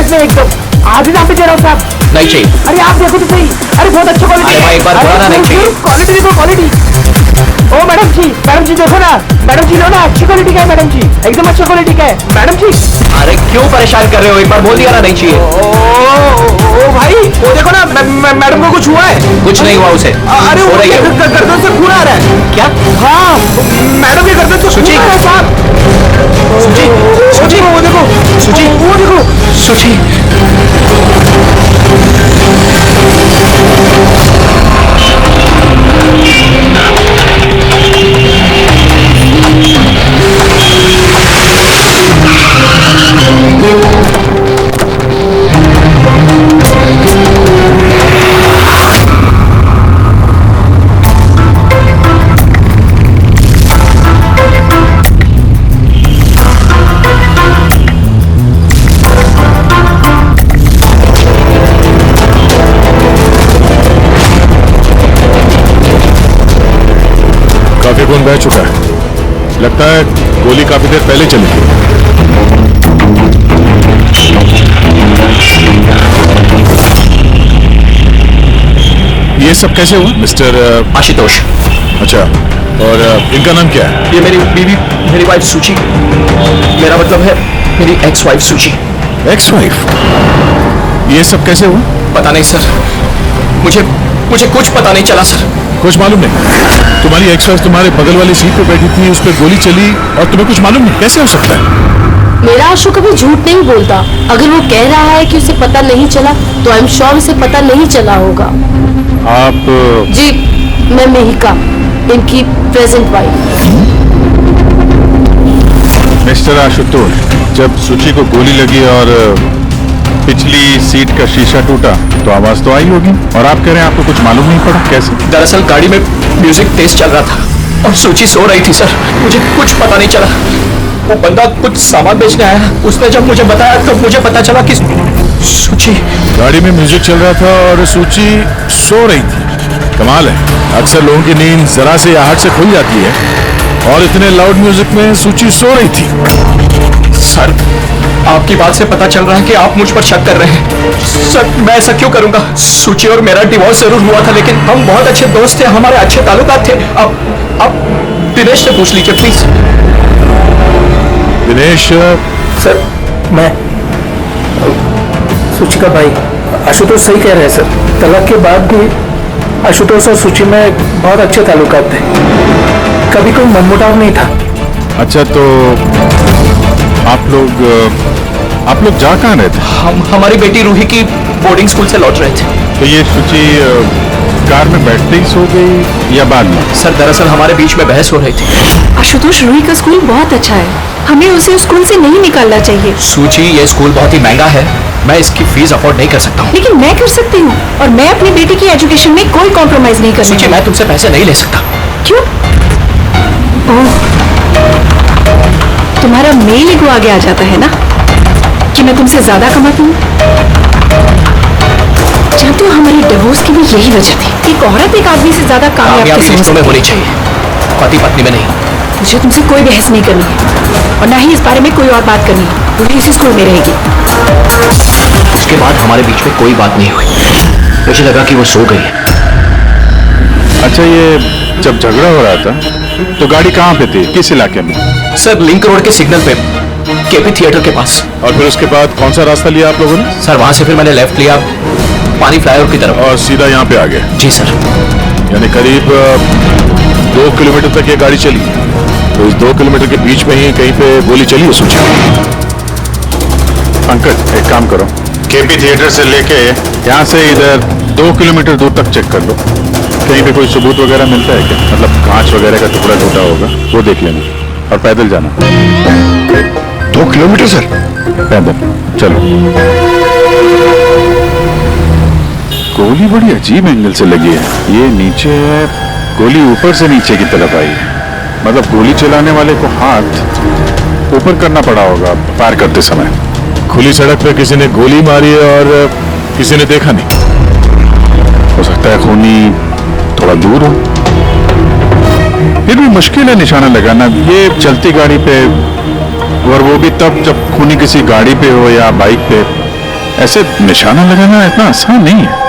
Budget में एकदम आधी दाम पे दे रहा हूँ साहब। नहीं चाहिए। अरे आप देखो तो सही, अरे बहुत अच्छा क्वालिटी। अरे भाई एक बार बोला ना नहीं चाहिए। क्वालिटी देखो क्वालिटी। ओ मैडम जी देखो ना, मैडम जी लो ना, अच्छी क्वालिटी का है मैडम जी, एकदम अच्छा क्वालिटी का है मैडम जी। अरे क्यों परेशान कर रहे हो, एक बार बोल दिया ना नहीं चाहिए। ओ भाई वो देखो ना, मैडम को कुछ हुआ है? कुछ नहीं हुआ उसे। अरे वो गर्दन से खून आ रहा है। क्या? हाँ मैडम के गर्दन से सुची। खून आ रहा है साहब। सुची वो देखो सुची वो देखो सुची। काफी खून बह चुका है, लगता है गोली काफी देर पहले चली थी। ये सब कैसे हुआ मिस्टर आशुतोष। अच्छा, और इनका नाम क्या है? ये मेरी बीवी, मेरी वाइफ सुची, मेरा मतलब है मेरी एक्स वाइफ सुची। Ex wife? ये सब कैसे हुआ? पता नहीं सर, मुझे कुछ पता नहीं चला सर। कुछ मालूम नहीं? तुम्हारी एक्स वाइफ तुम्हारे बगल वाली सीट पे बैठी थी, उस पर गोली चली और तुम्हें कुछ मालूम नहीं? कैसे हो सकता है? मेरा आशु कभी झूठ नहीं बोलता। अगर वो कह रहा है कि उसे पता नहीं चला, तो आई एम श्योर उसे पता नहीं चला होगा। आप? जी, मैं मेहिका, इनकी प्रेजेंट वाइफ। मिस्टर आशुतोष, जब सुची को गोली लगी और पिछली सीट का शीशा टूटा तो आवाज तो आई होगी, और आप कह रहे हैं आपको कुछ मालूम नहीं पड़ा? कैसे? दरअसल गाड़ी में म्यूजिक तेज चल रहा था और सुची सो रही थी सर, मुझे कुछ पता नहीं चला। वो बंदा कुछ सामान बेचने आया, उसने जब मुझे बताया तो मुझे पता चला कि सुची। गाड़ी में म्यूजिक चल रहा था और सुची सो रही थी। कमाल है, अक्सर लोगों की नींद जरा से आहट से खुल जाती है, और इतने लाउड म्यूजिक में सुची सो रही थी। सर, आपकी बात से पता चल रहा है कि आप मुझ पर शक कर रहे हैं। सर, मैं ऐसा क्यों करूंगा? सुची और मेरा डिवोर्स जरूर हुआ था, लेकिन हम बहुत अच्छे दोस्त थे, हमारे अच्छे ताल्लुकात थे। अब दिनेश से पूछ लीजिए प्लीज। दिनेश? सर, मैं सुची का भाई आशुतोष सही कह रहे हैं सर। तलाक के बाद भी आशुतोष और सुची में बहुत अच्छे ताल्लुकात थे, कभी कोई मनमुटाव नहीं था। अच्छा, तो आप लोग जा कहाँ रहे थे? हम हमारी बेटी रूही की बोर्डिंग स्कूल से लौट रहे थे। तो ये सुची कार में बैठते ही सो गई या बाद में? सर, दरअसल हमारे बीच में बहस हो रही थी। आशुतोष, रूही का स्कूल बहुत अच्छा है, हमें उसे उस स्कूल से नहीं निकालना चाहिए। सूची, ये स्कूल बहुत ही महंगा है, मैं इसकी फीस अफोर्ड नहीं कर सकता हूँ। लेकिन मैं कर सकती हूँ, और मैं अपनी बेटी की एजुकेशन में कोई कॉम्प्रोमाइज नहीं करूँगी। सूची, मैं तुमसे पैसे नहीं ले सकता। क्यों? ओह, तुम्हारा मेल ईगो आगे आ जाता है ना कि मैं तुमसे ज्यादा कमाती हूँ। जानते हो, हमारी डिवोर्स की भी यही वजह थी। एक औरत एक आदमी से ज्यादा कामयाब रिश्तों में होनी चाहिए, पति पत्नी में नहीं। मुझे तुमसे कोई बहस नहीं करनी है, और ना ही इस बारे में कोई और बात करनी है। पूरी इसी स्कूल में रहेगी। उसके बाद हमारे बीच में कोई बात नहीं हुई, मुझे लगा कि वो सो गई है। अच्छा, ये जब झगड़ा हो रहा था तो गाड़ी कहाँ पे थी, किस इलाके में? सर, लिंक रोड के सिग्नल पे, केपी थिएटर के पास। और फिर उसके बाद कौन सा रास्ता लिया आप लोगों ने? सर, वहां से फिर मैंने लेफ्ट लिया पानी फ्लाईओवर की तरफ, और सीधा यहाँ पे आ गए? जी सर। यानी करीब 2 किलोमीटर तक ये गाड़ी चली, तो इस 2 किलोमीटर के बीच में ही कहीं पे गोली चली है सोचा। अंकल, एक काम करो, केपी थिएटर से लेके यहाँ से इधर 2 किलोमीटर दूर तक चेक कर लो, कहीं पे कोई सबूत वगैरह मिलता है क्या? मतलब कांच वगैरह का टुकड़ा टूटा होगा, वो देख लेना, और पैदल जाना। 2 किलोमीटर सर? पैदल चलो। गोली बड़ी अजीब एंगल से लगी है, ये नीचे है, गोली ऊपर से नीचे की तरफ आई है। मतलब गोली चलाने वाले को हाथ ऊपर करना पड़ा होगा फायर करते समय। खुली सड़क पे किसी ने गोली मारी है और किसी ने देखा नहीं। हो सकता है खूनी थोड़ा दूर हो, फिर भी मुश्किल है निशाना लगाना ये चलती गाड़ी पे, और वो भी तब जब खूनी किसी गाड़ी पे हो या बाइक पे। ऐसे निशाना लगाना इतना आसान नहीं है।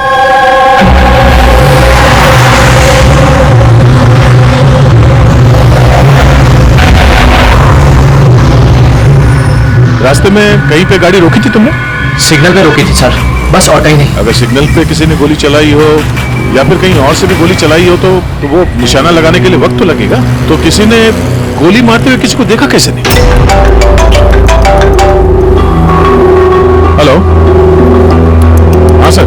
रास्ते में कहीं पे गाड़ी रोकी थी तुमने? सिग्नल पे रोकी थी सर, बस ऑटो ही नहीं। अगर सिग्नल पे किसी ने गोली चलाई हो या फिर कहीं और से भी गोली चलाई हो तो वो निशाना लगाने के लिए वक्त तो लगेगा। तो किसी ने गोली मारते हुए किसी को देखा कैसे नहीं? हेलो, हाँ सर,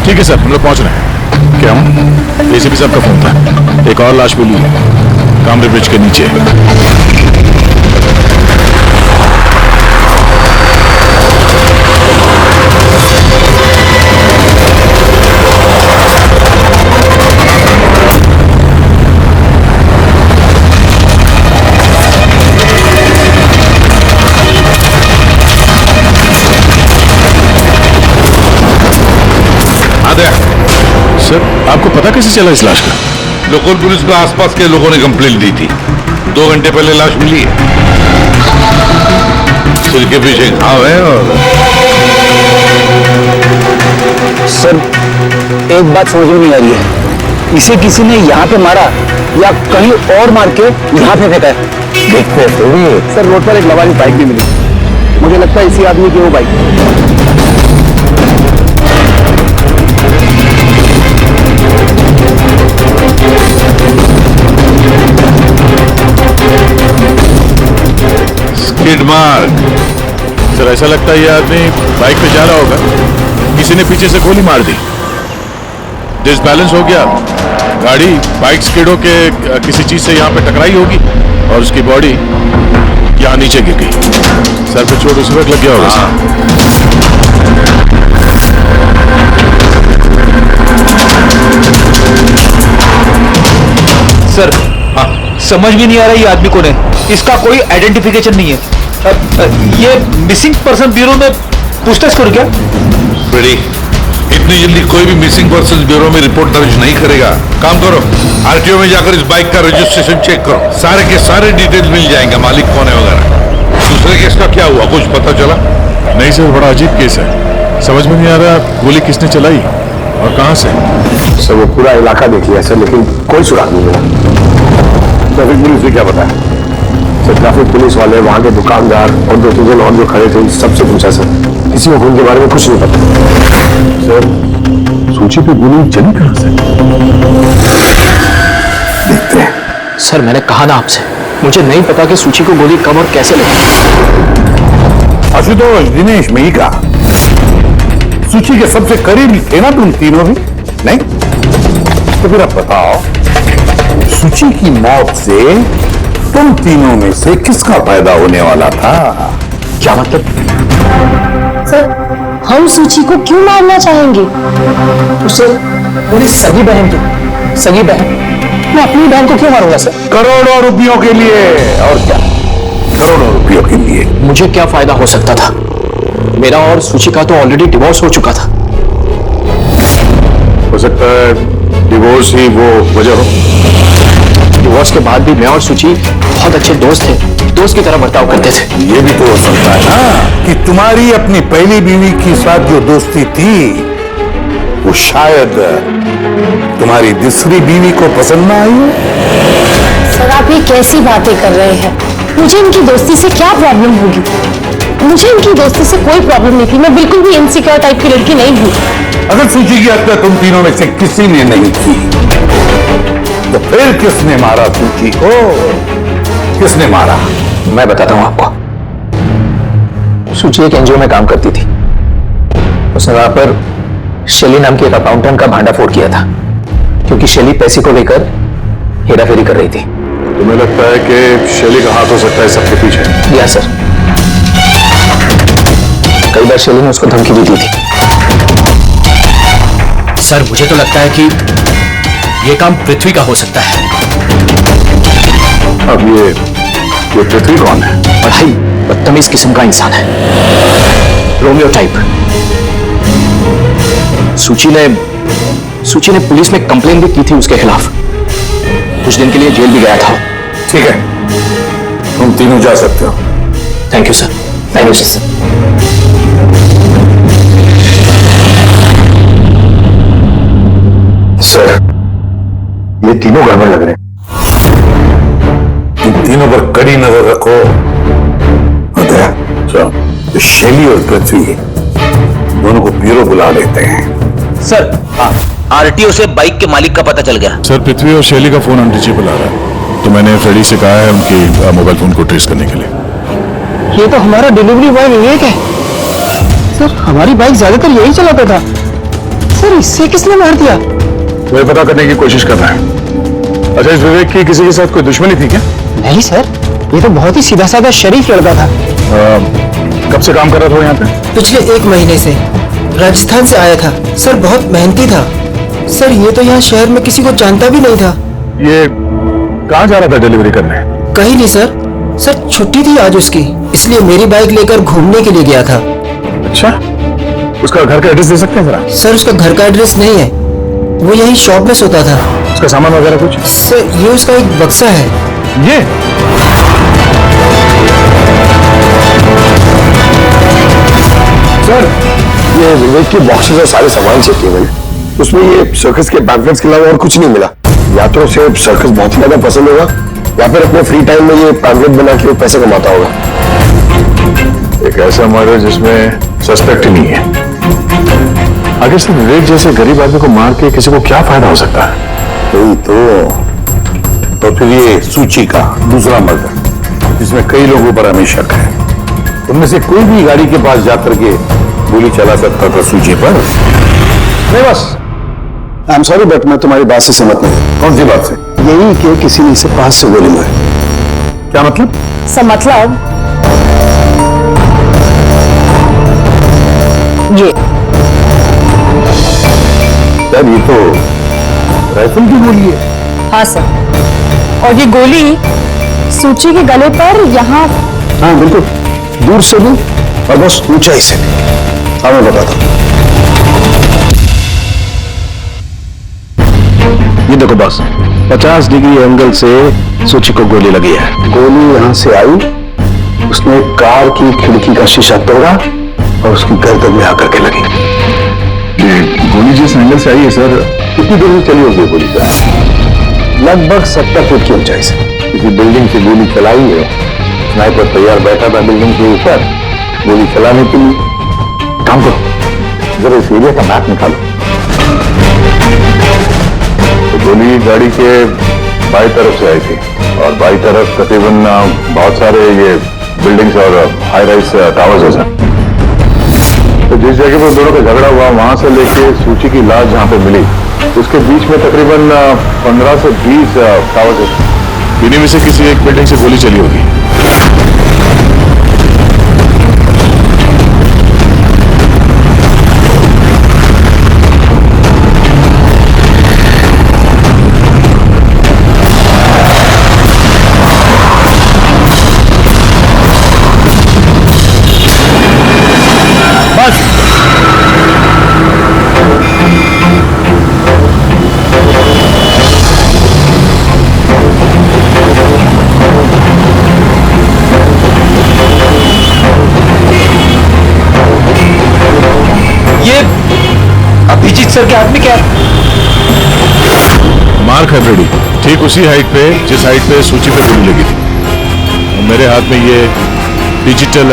ठीक है सर, हम लोग पहुंच रहे हैं। क्या हूँ? एसीपी साहब का फोन था, एक और लाश मिली है कामरे ब्रिज के नीचे। सर, आपको पता कैसे चला इस लाश का? लोकल पुलिस को आसपास के लोगों ने कंप्लेंट दी थी। 2 घंटे पहले लाश मिली है। सिर के पीछे घाव है और सर, एक बात समझ में नहीं आ रही है, इसे किसी ने यहाँ पे मारा या कहीं और मार के यहाँ पे फेंका है? देखते हैं सर, रोड पर एक लवारी बाइक भी मिली, मुझे लगता है इसी आदमी की वो बाइक। Skid mark. सर, ऐसा लगता है ये आदमी बाइक पे जा रहा होगा, किसी ने पीछे से गोली मार दी, डिसबैलेंस हो गया, गाड़ी बाइक स्किड होके किसी चीज से यहाँ पे टकराई होगी और उसकी बॉडी यहाँ नीचे गिर गई। सर पे चोट उसी वक्त लग गया होगा। सर, समझ में नहीं आ रहा ये आदमी कौन है, इसका कोई आइडेंटिफिकेशन नहीं है। ये मिसिंग पर्सन ब्यूरो में पूछताछ करो क्या? फ्रेडी, इतनी जल्दी कोई भी मिसिंग पर्सन ब्यूरो में रिपोर्ट दर्ज नहीं करेगा। काम करो, आरटीओ में जाकर इस बाइक का रजिस्ट्रेशन चेक करो, सारे के सारे डिटेल मिल जाएंगे, मालिक कौन है वगैरह। दूसरे केस का क्या हुआ, कुछ पता चला? नहीं सर, बड़ा अजीब केस है, समझ में नहीं आ रहा गोली किसने चलाई और कहां से। सर, वो पूरा इलाका देख लिया सर, लेकिन कोई सुराग नहीं मिला। ट्रैफिक पुलिस ने क्या बताया? सर, ट्रैफिक पुलिस वाले, वहां के दुकानदार और 2-3 जन और जो खड़े थे, सबसे पूछा सर, किसी को खून के बारे में कुछ नहीं पता। सर, सूची पे गोली चली कहां से? देखते हैं। सर, मैंने कहा ना आपसे, मुझे नहीं पता कि सूची को गोली कब और कैसे लगी। आशुतोष, दिनेश, मेहिका, सूची के सबसे करीब थे ना तुम तीनों भी? नहीं? तो फिर अब बताओ, सूची की मौत से तुम तीनों में से किसका फायदा होने वाला था? क्या मतलब? सर, हम सूची को क्यों मारना चाहेंगे? उसे मेरी सगी बहन की सगी बहन, मैं अपनी बहन को क्यों मारूंगा सर? करोड़ों रुपयों के लिए। और क्या? करोड़ों रुपयों के लिए। मुझे क्या फायदा हो सकता था? मेरा और सूची का तो ऑलरेडी डिवोर्स हो चुका था। हो सकता है डिवोर्स ही वो वजह हो। डिवोर्स के बाद भी मैं और सूची बहुत अच्छे दोस्त थे, दोस्त की तरह बर्ताव करते थे। ये भी तो हो सकता है ना कि तुम्हारी अपनी पहली बीवी के साथ जो दोस्ती थी, वो शायद तुम्हारी दूसरी बीवी को पसंद ना आई हो। सर, आप ये कैसी बातें कर रहे हैं? मुझे इनकी दोस्ती से क्या प्रॉब्लम होगी? मुझे इनकी दोस्ती से कोई प्रॉब्लम नहीं थी, मैं बिल्कुल भी इनसिक्योर टाइप की लड़की नहीं हूँ। अगर सूची की हत्या तुम तीनों में से किसी ने नहीं की, तो फिर किसने मारा सूची को? किसने मारा? मैं बताता हूँ आपको। सूची एक एनजीओ में काम करती थी, उसने वहां पर शैली नाम की एक अकाउंटेंट का भांडाफोड़ किया था, क्योंकि शैली पैसे को लेकर हेराफेरी कर रही थी। तुम्हें लगता है कि शैली का हाथ हो सकता है सबके पीछे? या सर, कई बार शैली ने उसको धमकी भी दी थी। सर, मुझे तो लगता है कि ये काम पृथ्वी का हो सकता है। अब ये पृथ्वी कौन है? पढ़ाई बदतमीज किस्म का इंसान है, रोमियो टाइप। सूची ने पुलिस में कंप्लेन भी की थी उसके खिलाफ, कुछ दिन के लिए जेल भी गया था। ठीक है, तुम तीनों जा सकते हो। Thank you sir. Thank you sir. Sir, ये तीनों गड़बड़ लग रहे हैं। इन तीनों पर कड़ी नजर रखो। तो शैली और पृथ्वी दोनों को ब्यूरो बुला लेते हैं। सर आरटीओ से बाइक के मालिक का पता चल गया। सर पृथ्वी और शैली का फोन अनरीचेबल आ रहा है, तो मैंने फ्रेडी से कहा है उनकी मोबाइल फोन को ट्रेस करने के लिए। ये तो हमारा डिलीवरी बॉय विवेक है सर, हमारी बाइक ज्यादातर यही चलाता था सर, इससे किसने मार दिया? तुम्हें पता करने की कोशिश कर रहा है। अच्छा, इस विवेक की किसी के साथ कोई दुश्मनी थी क्या? नहीं सर, ये तो बहुत ही सीधा साधा शरीफ लड़का था। कब से काम कर रहा था यहाँ पे? पिछले 1 महीने से राजस्थान से आया था सर, बहुत मेहनती था सर। ये तो यहाँ शहर में किसी को जानता भी नहीं था। ये कहाँ जा रहा था डिलीवरी करने? कहीं नहीं सर, सर छुट्टी थी आज उसकी, इसलिए मेरी बाइक लेकर घूमने के लिए गया था। अच्छा, उसका घर का एड्रेस दे सकते हैं जरा? सर उसका घर का एड्रेस नहीं है, वो यही शॉप में सोता था। उसका सामान वगैरह कुछ? सर ये उसका एक बक्सा है। ये सर, ये विवेक के बॉक्सेस और सारे सामान चेक किए मैंने, उसमें ये सर्कस के पैम्फलेट्स के अलावा और कुछ नहीं मिला। या तो उसे सर्कस बहुत ही ज्यादा पसंद होगा, या फिर अपने फ्री टाइम में ये पैम्फलेट बना के पैसे कमाता होगा। एक ऐसा मर्डर जिसमें सस्पेक्ट ही नहीं है। आगे से विवेक जैसे गरीब आदमी को मार के किसी को क्या फायदा हो सकता है? वही तो फिर ये सूची का दूसरा मर्डर जिसमें कई लोगों पर हमें शक है, उनमें से कोई भी गाड़ी के पास जाकर के गोली चला सकता था सूची पर? नहीं बस, आई एम सॉरी बट मैं तुम्हारी बात से सहमत नहीं। कौन सी बात से? यही कि किसी ने इसे पास से गोली मारी। क्या मतलब? सर मतलब ये यार, ये तो राइफल की गोली है। हाँ सर, और ये गोली सूची के गले पर यहाँ। हाँ बिल्कुल, दूर से भी और बस ऊंचाई से भी। हाँ मैं बताता हूँ। ये देखो बस 50 डिग्री एंगल से सूची को गोली लगी है। गोली यहाँ से आई, उसने कार की खिड़की का शीशा तोड़ा और उसकी गर्दन में आकर के लगी। ये गोली जिस एंगल से आई है सर, कितनी दूर से चली होगी गोली सर? लगभग 70 फीट की ऊंचाई से। किसी बिल्डिंग से गोली चलाई है, स्नाइपर तैयार बैठा था बिल्डिंग के ऊपर गोली चलाने के लिए। काम करो, जरा इस एरिया का मैप निकालो। तो गोली गाड़ी के बाई तरफ से आई थी, और बाई तरफ तकरीबन बहुत सारे ये बिल्डिंग्स और हाई राइज टावर्स है सर। तो जिस जगह पर दोनों का झगड़ा हुआ, वहां से लेके सूची की लाश जहां पे मिली, उसके बीच में तकरीबन 15 से 20 टावर्स है। इन्हीं में से किसी एक बिल्डिंग से गोली चली होगी। अभिजीत सर के आदमी क्या? मार्क है फ्रेडी, ठीक उसी हाइट पे जिस हाइट पे सूची पे गोली लगी थी। और मेरे हाथ में ये डिजिटल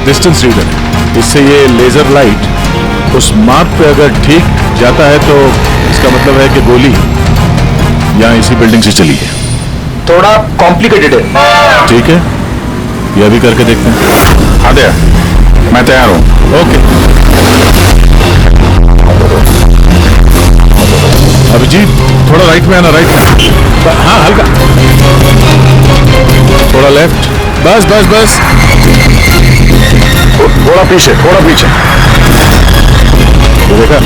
डिस्टेंस रीडर है, इससे ये लेजर लाइट उस मार्क पे अगर ठीक जाता है तो इसका मतलब है कि गोली यहाँ इसी बिल्डिंग से चली है। थोड़ा कॉम्प्लिकेटेड है। ठीक है, ये अभी करके देखते हैं। हाँ दे, मैं तैयार हूँ। ओके अभिजीत, थोड़ा राइट में आना, राइट में। हाँ हल्का, थोड़ा लेफ्ट, बस बस बस, थोड़ा पीछे, थोड़ा पीछे। ये देखा,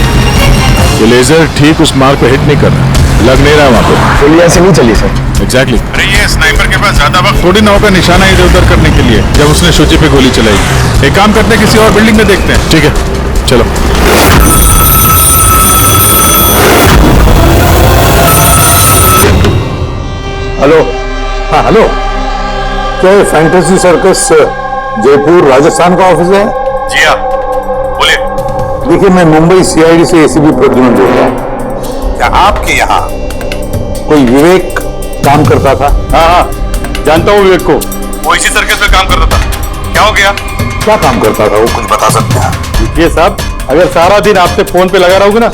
ये लेजर ठीक उस मार्क पे हिट नहीं कर रहा, लग नहीं रहा वहां पे। गोली ऐसे नहीं चली सर। एग्जैक्टली। अरे ये स्नाइपर के पास ज्यादा वक्त थोड़ी ना होगा निशाना इधर उधर करने के लिए जब उसने सूची पे गोली चलाई। एक काम करते हैं, किसी और बिल्डिंग में देखते हैं। ठीक है चलो। हेलो। हाँ हेलो, क्या ये फैंटेसी सर्कस जयपुर राजस्थान का ऑफिस है? जी हाँ, बोलिए। देखिए, मैं मुंबई सीआईडी से एसीपी प्रद्युम्न बोल रहा हूँ। क्या आपके यहाँ कोई विवेक काम करता था? हाँ, जानता हूँ विवेक को। वो इसी सर्कस में काम करता था, क्या हो गया? क्या काम करता था वो, कुछ बता सकते हैं? देखिए साहब, अगर सारा दिन आपसे फोन पे लगा रहूंगा ना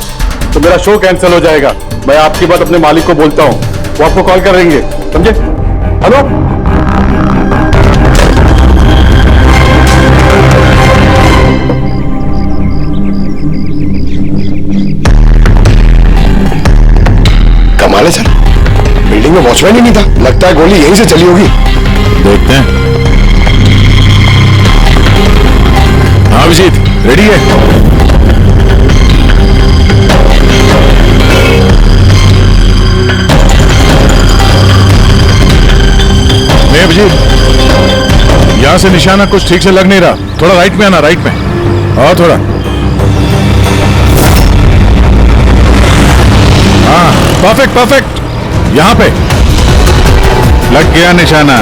तो मेरा शो कैंसिल हो जाएगा। मैं आपकी बात अपने मालिक को बोलता हूँ, वो आपको कॉल करेंगे, समझे? हेलो। कमाल है सर, बिल्डिंग में वॉचमैन ही नहीं था। लगता है गोली यहीं से चली होगी। देखते हैं। हाँ अभिजीत, रेडी है? नहीं अभिजीत, यहां से निशाना कुछ ठीक से लग नहीं रहा। थोड़ा राइट में आना, राइट में। और थोड़ा। हाँ, परफेक्ट परफेक्ट। यहां पे लग गया निशाना।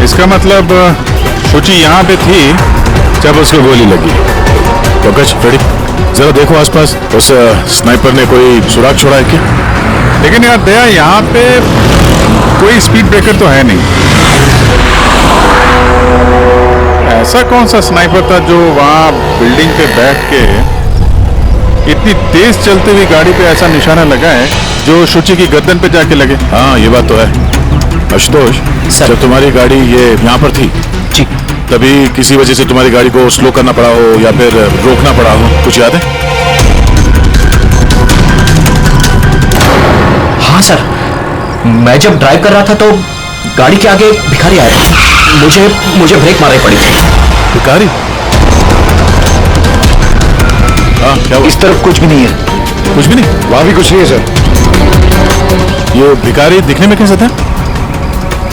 इसका मतलब शुचि यहां पे थी जब उसको गोली लगी। पंकज, रेडी? जरा देखो आसपास, उस स्नाइपर ने कोई सुराग छोड़ा है क्या? लेकिन यार दया, यहाँ पे कोई स्पीड ब्रेकर तो है नहीं। ऐसा कौन सा स्नाइपर था जो वहां बिल्डिंग पे बैठ के इतनी तेज चलती हुई गाड़ी पे ऐसा निशाना लगाए जो शुचि की गर्दन पे जाके लगे? हाँ, ये बात तो है। आशुतोष, जब तुम्हारी गाड़ी ये यहाँ पर थी जी, तभी किसी वजह से तुम्हारी गाड़ी को स्लो करना पड़ा हो या फिर रोकना पड़ा हो, कुछ याद है? हाँ सर, मैं जब ड्राइव कर रहा था तो गाड़ी के आगे भिखारी आया था। मुझे ब्रेक मारनी पड़ी थी। भिखारी? हाँ, क्या हुआ? इस तरफ कुछ भी नहीं है। कुछ भी नहीं? वहां भी कुछ नहीं है सर। ये भिखारी दिखने में कैसा था?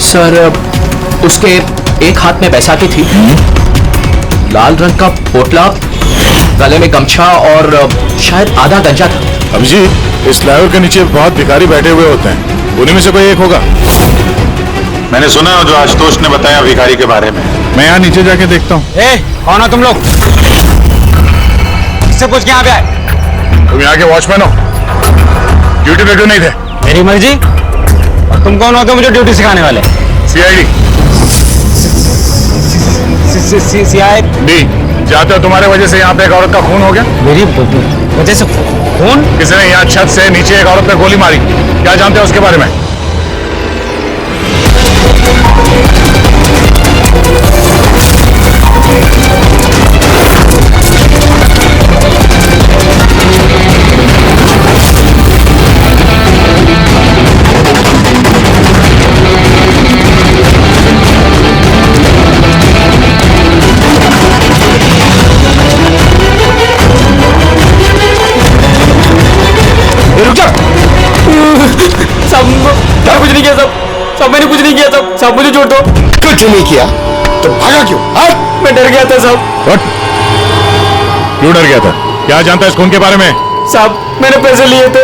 सर, उसके एक हाथ में बैसाखी थी, लाल रंग का पोटला, गले में गमछा और शायद आधा गंजा था। अभिजीत, इस फ्लाईओवर के नीचे बहुत भिखारी बैठे हुए होते हैं, उन्हीं में से कोई एक होगा। मैंने सुना है जो आशुतोष ने बताया भिखारी के बारे में। मैं यहाँ नीचे जाके देखता हूँ। कौन हो तुम लोग? किससे पूछ के यहाँ पे आए? तुम यहाँ के वॉचमैन हो? ड्यूटी पे क्यों नहीं थे? मेरी मर्जी। और तुम कौन होते हो मुझे ड्यूटी सिखाने वाले? सीआईडी। सीआईडी? जाते हो, तुम्हारे वजह से यहाँ पे एक औरत का खून हो गया। मेरी वजह से खून? किसी ने यहाँ छत से नीचे एक औरत पे गोली मारी। क्या जानते हो उसके बारे में? सब मैंने कुछ नहीं किया सब मुझे छोड़ दो। कुछ नहीं किया तो भागा क्यों? मैं डर गया था साहब। क्यों डर गया था? क्या जानता है इस खून के बारे में? साहब, मैंने पैसे लिए थे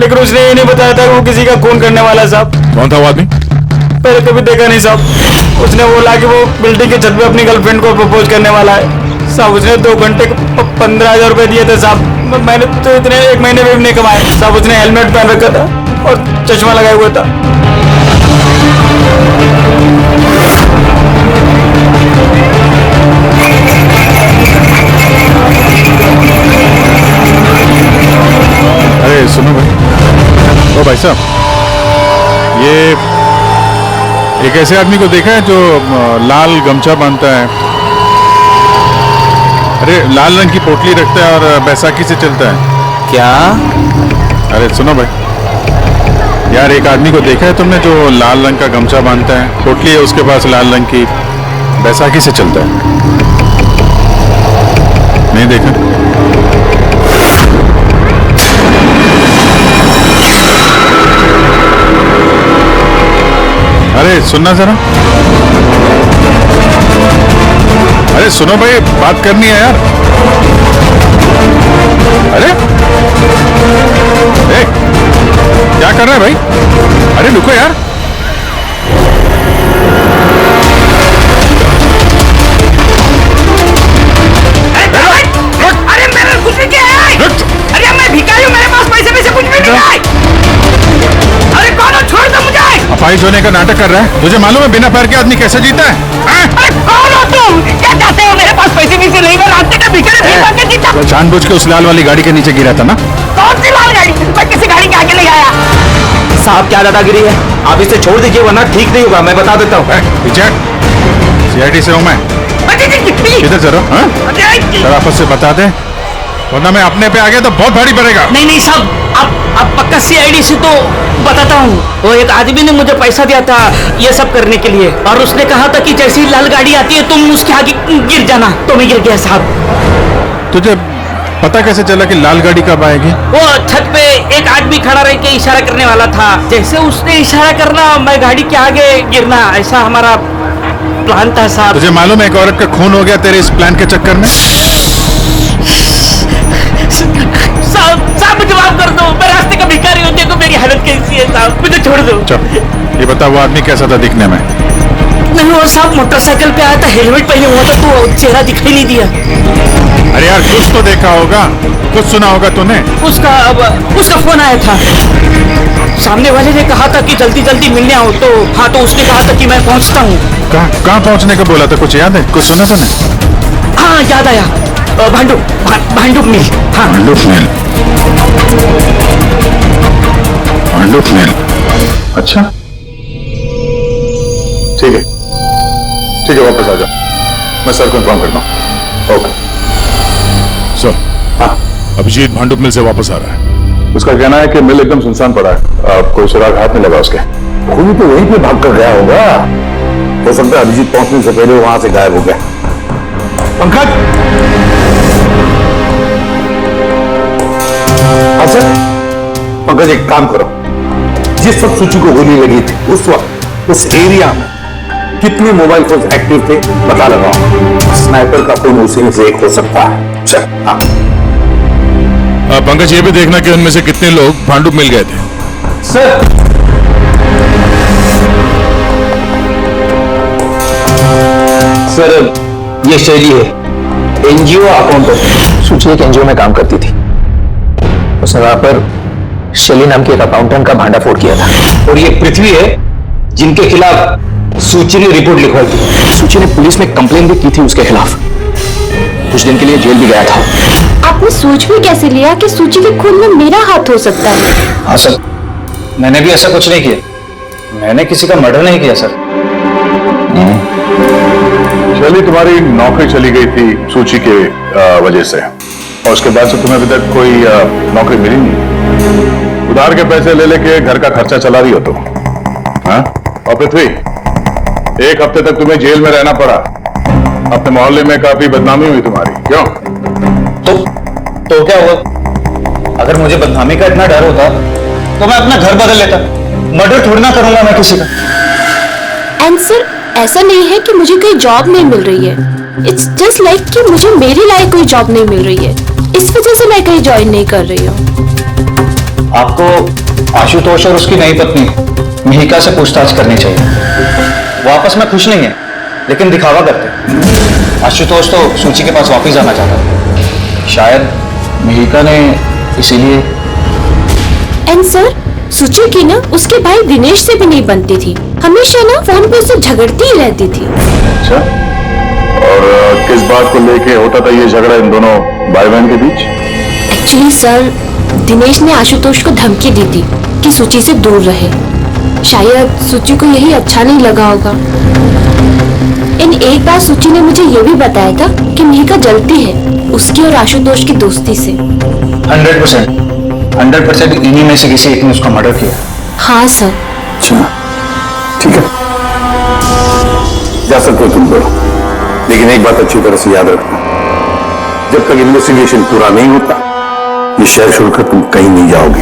लेकिन उसने ये नहीं बताया था वो किसी का खून करने वाला। साहब, कौन था वो आदमी? पहले कभी देखा नहीं साहब। उसने बोला कि वो बिल्डिंग के छत पे अपनी गर्लफ्रेंड को प्रपोज करने वाला है। साहब, उसने 2 घंटे 15,000 रुपए दिए थे साहब। मैंने तो इतने 1 महीने में भी नहीं कमाए साहब। उसने हेलमेट पहन रखा था और चश्मा लगाया हुआ था। अरे सुनो भाई, ओ भाई साहब, ये एक ऐसे आदमी को देखा है जो लाल गमछा बांधता है, अरे लाल रंग की पोटली रखता है और बैसाखी से चलता है? क्या? अरे सुनो भाई यार, एक आदमी को देखा है तुमने जो लाल रंग का गमछा बांधता है, पोटली है उसके पास लाल रंग की, बैसाखी से चलता है? नहीं देखा? अरे सुनना जरा, अरे सुनो भाई, बात करनी है यार। अरे क्या कर रहे हैं भाई? अरे रुको यार। सिपाही होने का नाटक कर रहा है? तुझे मालूम है बिना पैर के आदमी कैसे जीता है? कौन हो तुम? क्या चाहते हो? मेरे पास पैसे भी नहीं, मैं रास्ते का भिखारी भीख मांग के जीता। जानबूझ के उस लाल वाली गाड़ी के नीचे गिरा था ना? कौन सी लाल गाड़ी? मैं किसी गाड़ी के आगे ले आया। साहब क्या दादागिरी है, आप इसे छोड़ दीजिए वरना ठीक नहीं होगा, मैं बता देता हूँ। पीछे CID से हूँ मैं। किधर चलो? शराफत से बता दे वरना मैं अपने पे आ गया तो बहुत भारी पड़ेगा। नहीं साहब, आप पक्का CID से तो बताता हूँ। वो एक आदमी ने मुझे पैसा दिया था ये सब करने के लिए, और उसने कहा था कि जैसे ही लाल गाड़ी आती है तुम उसके आगे गिर जाना। तो मैं गिर गया साहब। तुझे पता कैसे चला कि लाल गाड़ी कब आएगी? वो छत पे एक आदमी खड़ा रह के इशारा करने वाला था, जैसे उसने इशारा करना मैं गाड़ी के आगे गिरना, ऐसा हमारा प्लान था साहब। तुझे मालूम है एक औरत का खून हो गया तेरे इस प्लान के चक्कर में? साहब मुझे माफ कर दो, मैं रास्ते का भिखारी हूँ, देखो मेरी हालत कैसी है साहब, मुझे छोड़ दो। चल ये बता वो आदमी कैसा था दिखने में? नहीं वो साहब मोटरसाइकिल पे आया था, हेलमेट पहने हुआ था, तो चेहरा दिखाई नहीं दिया। अरे यार कुछ तो देखा होगा, कुछ सुना होगा तूने? उसका फोन आया था, सामने वाले ने कहा था कि जल्दी जल्दी मिलने आओ, तो हाँ तो उसने कहा था कि मैं पहुंचता हूँ। कहाँ पहुंचने का बोला था, कुछ याद है? कुछ सुना तूने? हाँ याद आया, भांडुप मिल। हाँ भांडुप मिल। अच्छा ठीक है वापस आ जाओ, मैं सर को इन्फॉर्म करता हूँ। ओके सर, हाँ अभिजीत भांडुप मिल से वापस आ रहा है। उसका कहना है कि मिल एकदम सुनसान पड़ा है, कोई सुराग हाथ नहीं लगा उसके। खुद तो वहीं पे भाग कर गया होगा, हो सकता है अभिजीत पहुंचने से पहले वहां से गायब हो गया। पंकज, हाँ सर। पंकज एक काम करो, जिस वक्त सूची को गोली लगी थी उस वक्त उस एरिया में कितने मोबाइल फोन एक्टिव थे पता लगाओ, स्नाइपर का फोन उसी में से एक हो सकता है। चल हाँ। पंकज ये भी देखना कि उनमें से कितने लोग भांडुप मिल गए थे। सर सर ये शैली है, NGO अकाउंटेंट। सूची एक NGO में काम करती थी, उसने वहां पर शैली नाम के एक अकाउंटेंट का भांडाफोड़ किया था। और ये पृथ्वी है जिनके खिलाफ सूची ने रिपोर्ट लिखवाई थी। सूची ने पुलिस में कंप्लेन भी की थी उसके खिलाफ, कुछ दिन के लिए जेल भी गया था। आपने सोच भी कैसे लिया कि सूची के खून में मेरा हाथ हो सकता है? हाँ सर, मैंने भी ऐसा कुछ नहीं किया, मैंने किसी का मर्डर नहीं किया सर। शैली तुम्हारी नौकरी चली गई थी सूची के वजह से, और उसके बाद से तुम्हें अभी तक कोई नौकरी मिली नहीं। उधार के पैसे ले लेके घर का खर्चा चला रही हो तुम, हाँ? और पृथ्वी, एक हफ्ते तक तुम्हें जेल में रहना पड़ा, अपने मोहल्ले में काफी बदनामी हुई तुम्हारी, क्यों? तो क्या हुआ? अगर मुझे बदनामी का इतना डर होता तो मैं अपना घर बदल लेता, मर्डर थोड़ी ना करूंगा मैं किसी का। एंड सर ऐसा नहीं है कि मुझे कोई जॉब नहीं मिल रही है, इट्स जस्ट लाइक कि मुझे मेरी लायक कोई जॉब नहीं मिल रही है, इस वजह से मैं कहीं ज्वाइन नहीं कर रही हूँ। आपको आशुतोष और उसकी नई पत्नी मिहिका से पूछताछ करनी चाहिए। वो आपस में खुश नहीं है लेकिन दिखावा करते। आशुतोष तो सूची के पास वापस जाना चाहता है, शायद मिहिका ने इसीलिए। एंड सर सूची की ना उसके भाई दिनेश से भी नहीं बनती थी, हमेशा ना फोन पे उससे झगड़ती ही रहती थी। अच्छा, और किस बात को लेके होता था ये झगड़ा इन दोनों भाई बहन के बीच? एक्चुअली सर दिनेश ने आशुतोष को धमकी दी थी कि सूची से दूर रहे, शायद सूची को यही अच्छा नहीं लगा होगा। इन एक बार सूची ने मुझे ये भी बताया था कि मिहिका जलती है उसकी और आशुतोष की दोस्ती से। 100% इन्हीं में से किसी एक ने उसका मर्डर किया। हाँ सर। अच्छा ठीक है, जा सकते हो तुम दोनों, लेकिन एक बात अच्छी तरह से याद रखना, जब तक इन्वेस्टिगेशन पूरा नहीं होता ये शहर छोड़कर तुम कहीं नहीं जाओगे।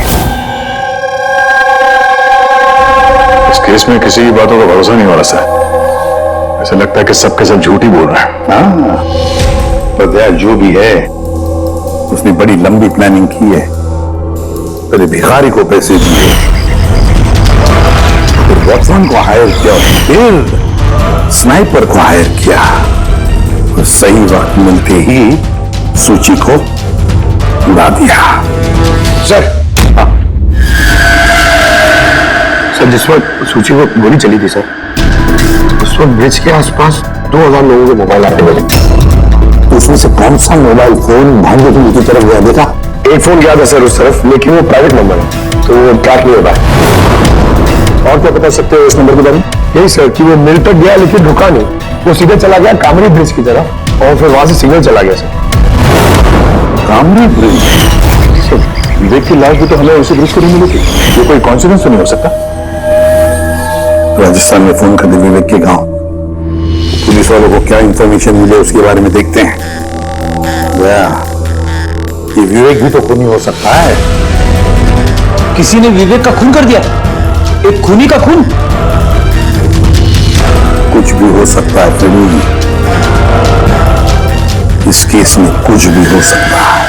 इस केस में किसी की बातों का भरोसा नहीं हो रहा सर, ऐसा लगता है कि सबके सब झूठ ही बोल रहे हैं। हाँ, पर यार जो भी है उसने बड़ी लंबी प्लानिंग की है। पहले भिखारी को पैसे दिए, फिर वॉटसन को हायर किया, फिर स्नाइपर को हायर किया, और सही वक्त मिलते ही सूची को उड़ा दिया। सर सर जिस वक्त सूची को गोली चली थी सर, उस वक्त ब्रिज के आसपास 2000 लोगों के मोबाइल आते थे। उसमें से कौन सा मोबाइल फोन भाग्य की दूसरी तरफ गया देखा? एक फोन गया था सर उस तरफ, लेकिन वो प्राइवेट नंबर है तो वो ट्रैक नहीं हो पाया। और क्या बता सकते हो इस नंबर के बारे में? यही सर कि वो मिल तक गया लेकिन रुका नहीं, वो सीधे चला गया कामरी ब्रिज की तरफ और फिर वहां से सिग्नल चला गया सर। कामरी ब्रिज? विवेक की लाश भी तो हमें उसी ब्रिज को नहीं मिली थी, ये कोई कॉन्सिडेंस तो नहीं हो सकता? राजस्थान में फोन कर दे विवेक के गांव, पुलिस वालों को क्या इंफॉर्मेशन मिले उसके बारे में देखते हैं। ये विवेक भी तो खूनी हो सकता है। किसी ने विवेक का खून कर दिया, एक खूनी का खून। कुछ भी हो सकता है फ्रेडी, इस केस में कुछ भी हो सकता है।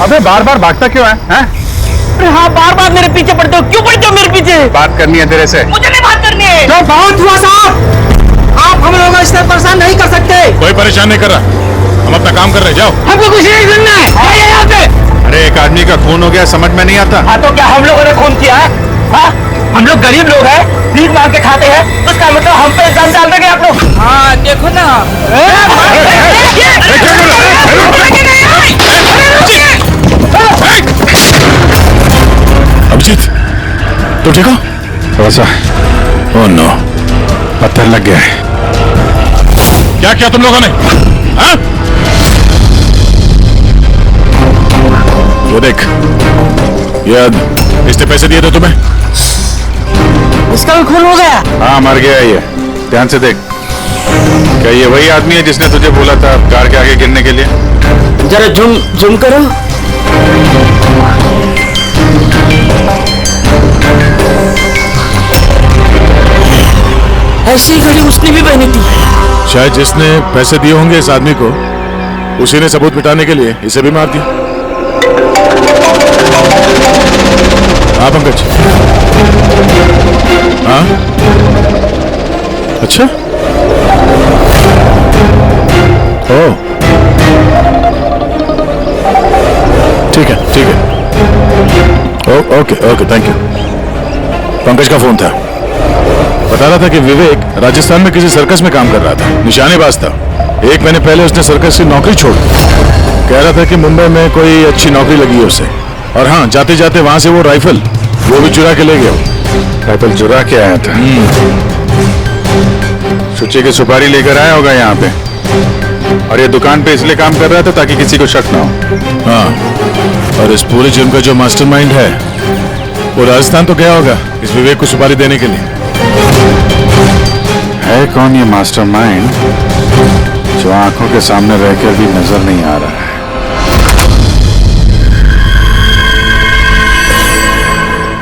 अबे बार बार भागता क्यों है? अरे हाँ, बार बार मेरे पीछे पड़ते हो, क्यों पड़ते हो मेरे पीछे? बात करनी है तेरे से। मुझे नहीं बात करनी है। तो बहुत हुआ साहब, आप हम लोगों को इस तरह परेशान नहीं कर सकते। कोई परेशान नहीं कर रहा, हम अपना काम कर रहे हैं, जाओ। हमको कुछ नहीं सुनना है, आइए यहाँ पे। अरे एक आदमी का खून हो गया, समझ में नहीं आता। हाँ तो क्या हम लोगों ने खून किया है? हाँ, हम लोग गरीब लोग हैं, भीख मांग के खाते हैं, उसका मतलब हम पे इल्जाम डाल देंगे आप लोग? हाँ देखो ना। अभिजीत, तो ठीक हो? थोड़ा सा। ओह नो, पत्थर लग गया है। क्या किया तुम लोगों ने? हाँ? ये देख, इसने पैसे दिए थे तुम्हें? इसका भी खून हो गया? हाँ मर गया ये, ध्यान से देख। क्या ये वही आदमी है जिसने तुझे बोला था कार के आगे गिरने के लिए? जरा जूम करो। ऐसी घड़ी उसने भी पहनी थी। शायद जिसने पैसे दिए होंगे इस आदमी को, उसी ने सबूत मिटाने के लिए इसे भी मार दिया। हाँ पंकज। हाँ अच्छा, ओह ठीक है ठीक है, okay okay thank you. Pankaj का फोन था, बता रहा था कि विवेक राजस्थान में किसी सर्कस में काम कर रहा था, निशानेबाज था। 1 महीने पहले उसने सर्कस की नौकरी छोड़ दी। कह रहा था कि मुंबई में कोई अच्छी नौकरी लगी है उसे, और हाँ जाते जाते वहां से वो राइफल वो भी चुरा के ले गया। राइफल चुरा के आया था? सुची की सुपारी लेकर आया होगा यहाँ पे, और ये दुकान पे इसलिए काम कर रहा था ताकि किसी को शक ना हो। हाँ, और इस पूरे जुर्म का जो मास्टरमाइंड है वो राजस्थान तो गया होगा इस विवेक को सुपारी देने के लिए। है कौन ये मास्टरमाइंड जो आंखों के सामने रहकर भी नजर नहीं आ रहा है?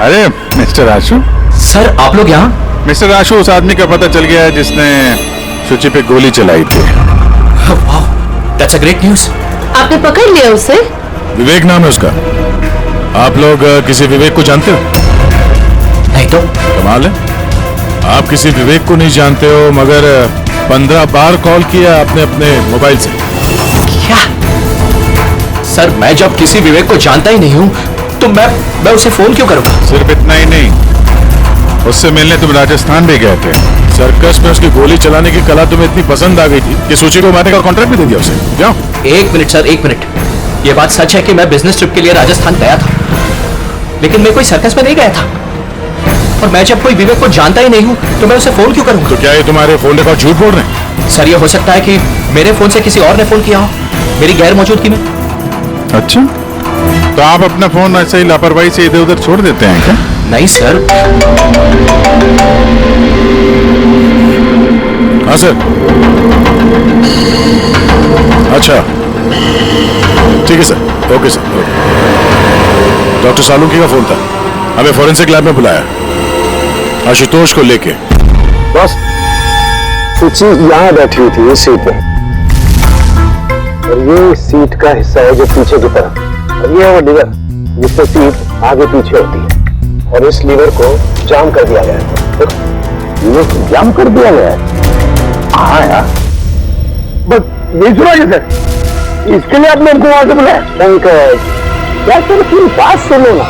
अरे मिस्टर आशु। सर आप लोग यहाँ? मिस्टर आशु, उस आदमी का पता चल गया है जिसने सुची पे गोली चलाई थी। वाह, दैट्स अ ग्रेट न्यूज़। आपने पकड़ लिया उसे? विवेक नाम है उसका। आप लोग किसी विवेक को जानते हो? नहीं तो। कमाल है, आप किसी विवेक को नहीं जानते हो, मगर 15 बार कॉल किया आपने अपने मोबाइल से। क्या? सर मैं जब किसी विवेक को जानता ही नहीं हूँ तो मैं उसे फोन क्यों करूँगा? सिर्फ इतना ही नहीं, उससे मिलने तुम राजस्थान भी गए थे। सर्कस में उसकी गोली चलाने की कला तुम्हें इतनी पसंद आ गई थी कि सूची को मारने का कॉन्ट्रैक्ट भी दे दिया उसे। क्यों? 1 मिनट सर, 1 मिनट। ये बात सच है कि मैं बिजनेस ट्रिप के लिए राजस्थान गया था, लेकिन मैं कोई सर्कस में नहीं गया था। और मैं जब कोई विवेक को जानता ही नहीं हूँ तो मैं उसे फोन क्यों करूँ? तो क्या ये तुम्हारे फोन रिकॉर्ड झूठ बोल रहे हैं? सर ये हो सकता है कि मेरे फोन से किसी और ने फोन किया हो मेरी गैर मौजूदगी में। अच्छा, तो आप अपना फोन ऐसे ही लापरवाही से इधर उधर छोड़ देते हैं क्या? नहीं सर। हाँ सर। अच्छा ठीक है sir, okay sir. Doctor Salunkhe का फोन था, हमें फॉरेंसिक लैब में बुलाया आशुतोष को लेके। बस सूची यहाँ बैठी हुई थी इस सीट पे, और ये सीट का हिस्सा है जो पीछे की तरफ, और ये है वो लीवर जिससे सीट आगे पीछे होती है, और इस लीवर को जाम कर दिया गया है। लीवर को जाम कर दिया गया है? हाँ यार, बस ये सुना सर, इसके लिए आपने हमको वहां से बुलाया? पंकज, क्या सर की बात सुनो ना,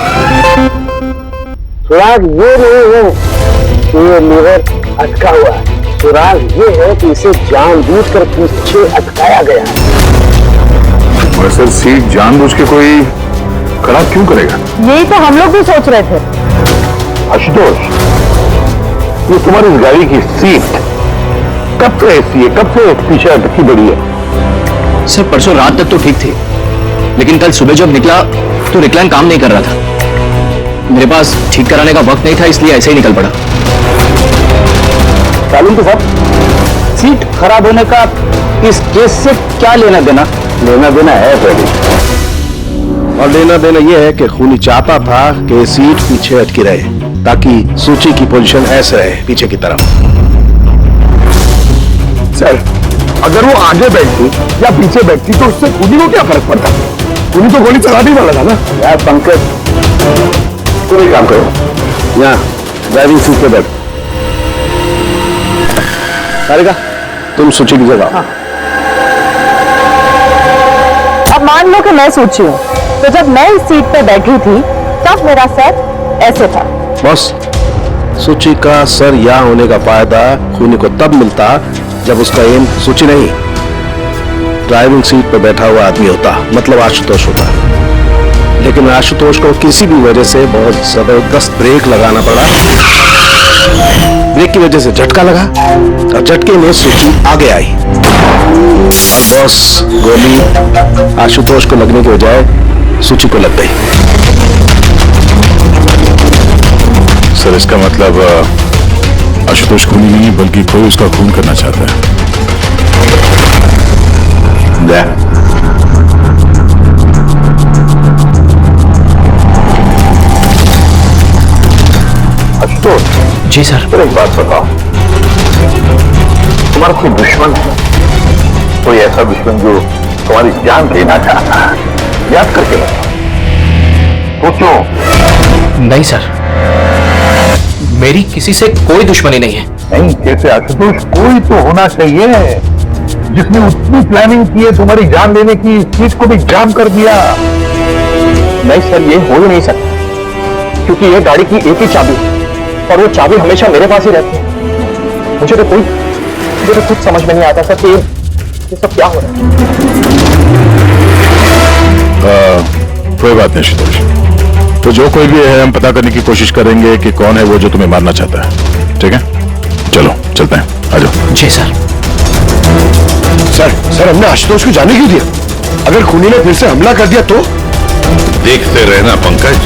सुराग ये नहीं है कि ये लीवर अटका हुआ है, सुराग ये है कि इसे जानबूझकर पीछे अटकाया गया है। और सर सीट जानबूझ के कोई खड़ा क्यों करेगा? यही तो हम लोग भी सोच रहे थे। आशुतोष, ये तुम्हारी इस गाड़ी की सीट कब से ऐसी है, कब से पीछे अटकी बड़ी है? सर परसों रात तक तो ठीक थी, लेकिन कल सुबह जब निकला तो रिक्लाइन काम नहीं कर रहा था। मेरे पास ठीक कराने का वक्त नहीं था, इसलिए ऐसे ही निकल पड़ा। सालून के साथ सीट खराब होने का इस केस से क्या लेना देना? लेना देना है पहले, और लेना देना यह है कि खूनी चाहता था कि सीट पीछे अटकी रहे ताकि सूची की पोजीशन ऐसे रहे पीछे की तरफ। सर अगर वो आगे बैठती या पीछे बैठती तो उससे खूनी को क्या फर्क पड़ता? खूनी तो गोली चलाने वाला था ना। यार पंकज, तुम एक काम करो, यहाँ ड्राइविंग सीट पे बैठ। सारिका, तुम सूची की जगह। हाँ। अब मान लो कि मैं सोची हूँ, तो जब मैं इस सीट पर बैठी थी तब मेरा सर ऐसे था। बॉस, सूची का सर यहाँ होने का फायदा खूनी को तब मिलता जब उसका एम सूची नहीं ड्राइविंग सीट पर बैठा हुआ आदमी होता, मतलब आशुतोष होता। लेकिन आशुतोष को किसी भी वजह से बहुत जबरदस्त ब्रेक लगाना पड़ा। ब्रेक की वजह से झटका लगा और झटके में सूची आगे आई। बॉस, गोली आशुतोष को लगने के बजाय सूची को लग गई। सर इसका मतलब आशुतोष खूनी नहीं बल्कि कोई उसका खून करना चाहता है। आशुतोष जी सर। फिर एक बात बताओ, तुम्हारा कोई दुश्मन है? कोई ऐसा दुश्मन जो तुम्हारी जान लेना चाहता है? याद करके बताओ। सोचो। नहीं सर, मेरी किसी से कोई दुश्मनी नहीं है। नहीं, कैसे आशुतोष, कोई तो होना चाहिए जिसने उतनी प्लानिंग की है तुम्हारी जान लेने की, सीट को भी जाम कर दिया। नहीं सर, ये हो ही नहीं सकता, क्योंकि ये गाड़ी की एक ही चाबी है और वो चाबी हमेशा मेरे पास ही रहती है। मुझे तो कुछ समझ में नहीं आता सर कि ये सब क्या हो रहा है। कोई बात नहीं आशुतोष, तो जो कोई भी है हम पता करने की कोशिश करेंगे कि कौन है वो जो तुम्हें मारना चाहता है। ठीक है, चलो चलते हैं, आ जाओ। जी सर। सर हमने आशुतोष को जाने क्यों दिया? अगर खूनी ने फिर से हमला कर दिया तो? देखते रहना पंकज,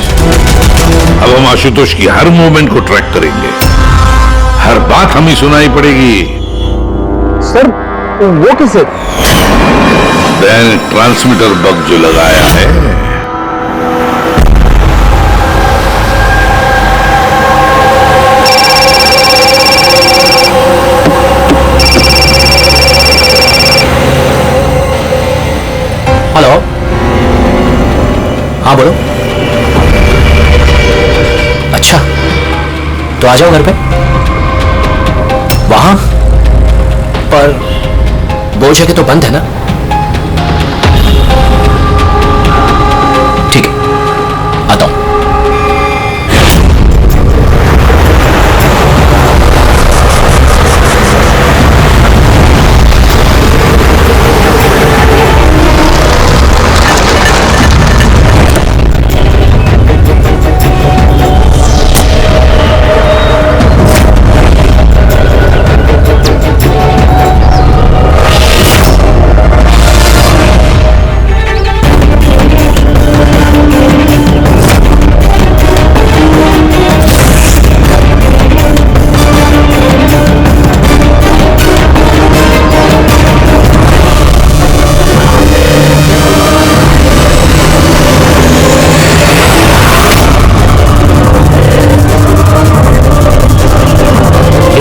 अब हम आशुतोष की हर मूवमेंट को ट्रैक करेंगे, हर बात हमें सुनाई पड़ेगी। सर वो किसे? ट्रांसमीटर बग जो लगाया है। हेलो, हाँ बोलो। अच्छा, तो आ जाओ घर पे। वहां पर वो जगह तो बंद है ना? ठीक है, आता हूं।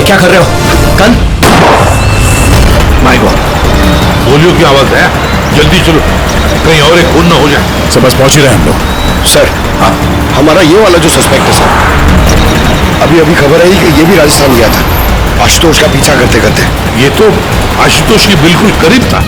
क्या कर रहे हो? गन? माय गॉड, गोलियों की आवाज है। जल्दी चलो, कहीं और एक खून ना हो जाए। सर बस पहुंच ही रहे हैं हम लोग। सर हमारा ये वाला जो सस्पेक्ट है सर, अभी अभी खबर आई कि ये भी राजस्थान गया था आशुतोष का पीछा करते करते। ये तो आशुतोष के बिल्कुल करीब था।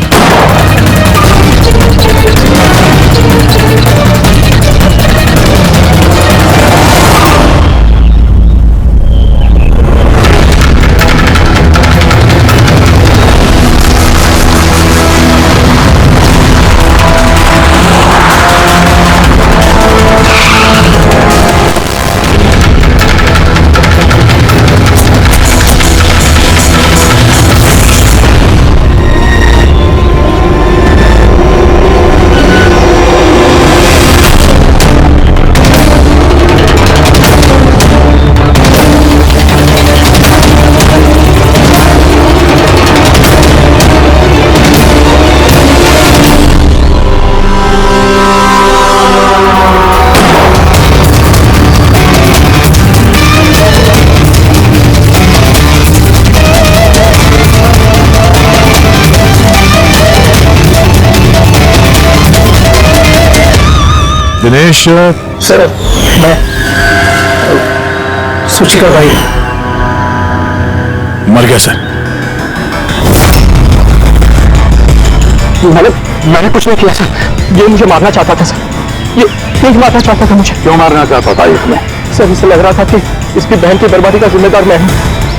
दिनेश सर मैं सुची का भाई मर गया सर। मैंने कुछ नहीं किया सर, ये मुझे मारना चाहता था सर, ये मारना चाहता था मुझे। क्यों मारना चाहता था इसमें? सर इसे लग रहा था कि इसकी बहन की बर्बादी का जिम्मेदार मैं हूँ।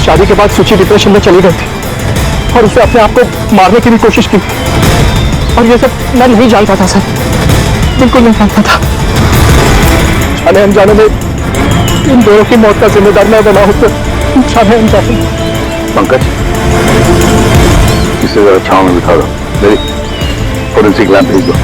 शादी के बाद सुची डिप्रेशन में चली गई थी और उसने अपने आप को मारने की भी कोशिश की, और ये सब मैं नहीं जानता था सर, बिल्कुल नहीं जानता था। जाने अनजाने में इन दोनों की मौत का जिम्मेदार मैं बना हूं सर, जाने अनजाने। पंकज इसे जरा छांव में बिठा दो, मेरी फोरेंसिक लैब भेज दो।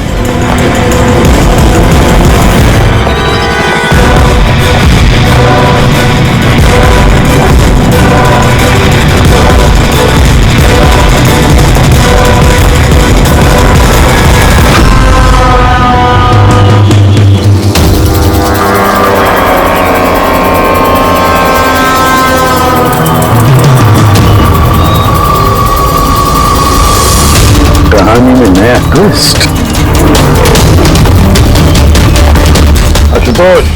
कहानी में नया ट्विस्ट। आशुतोष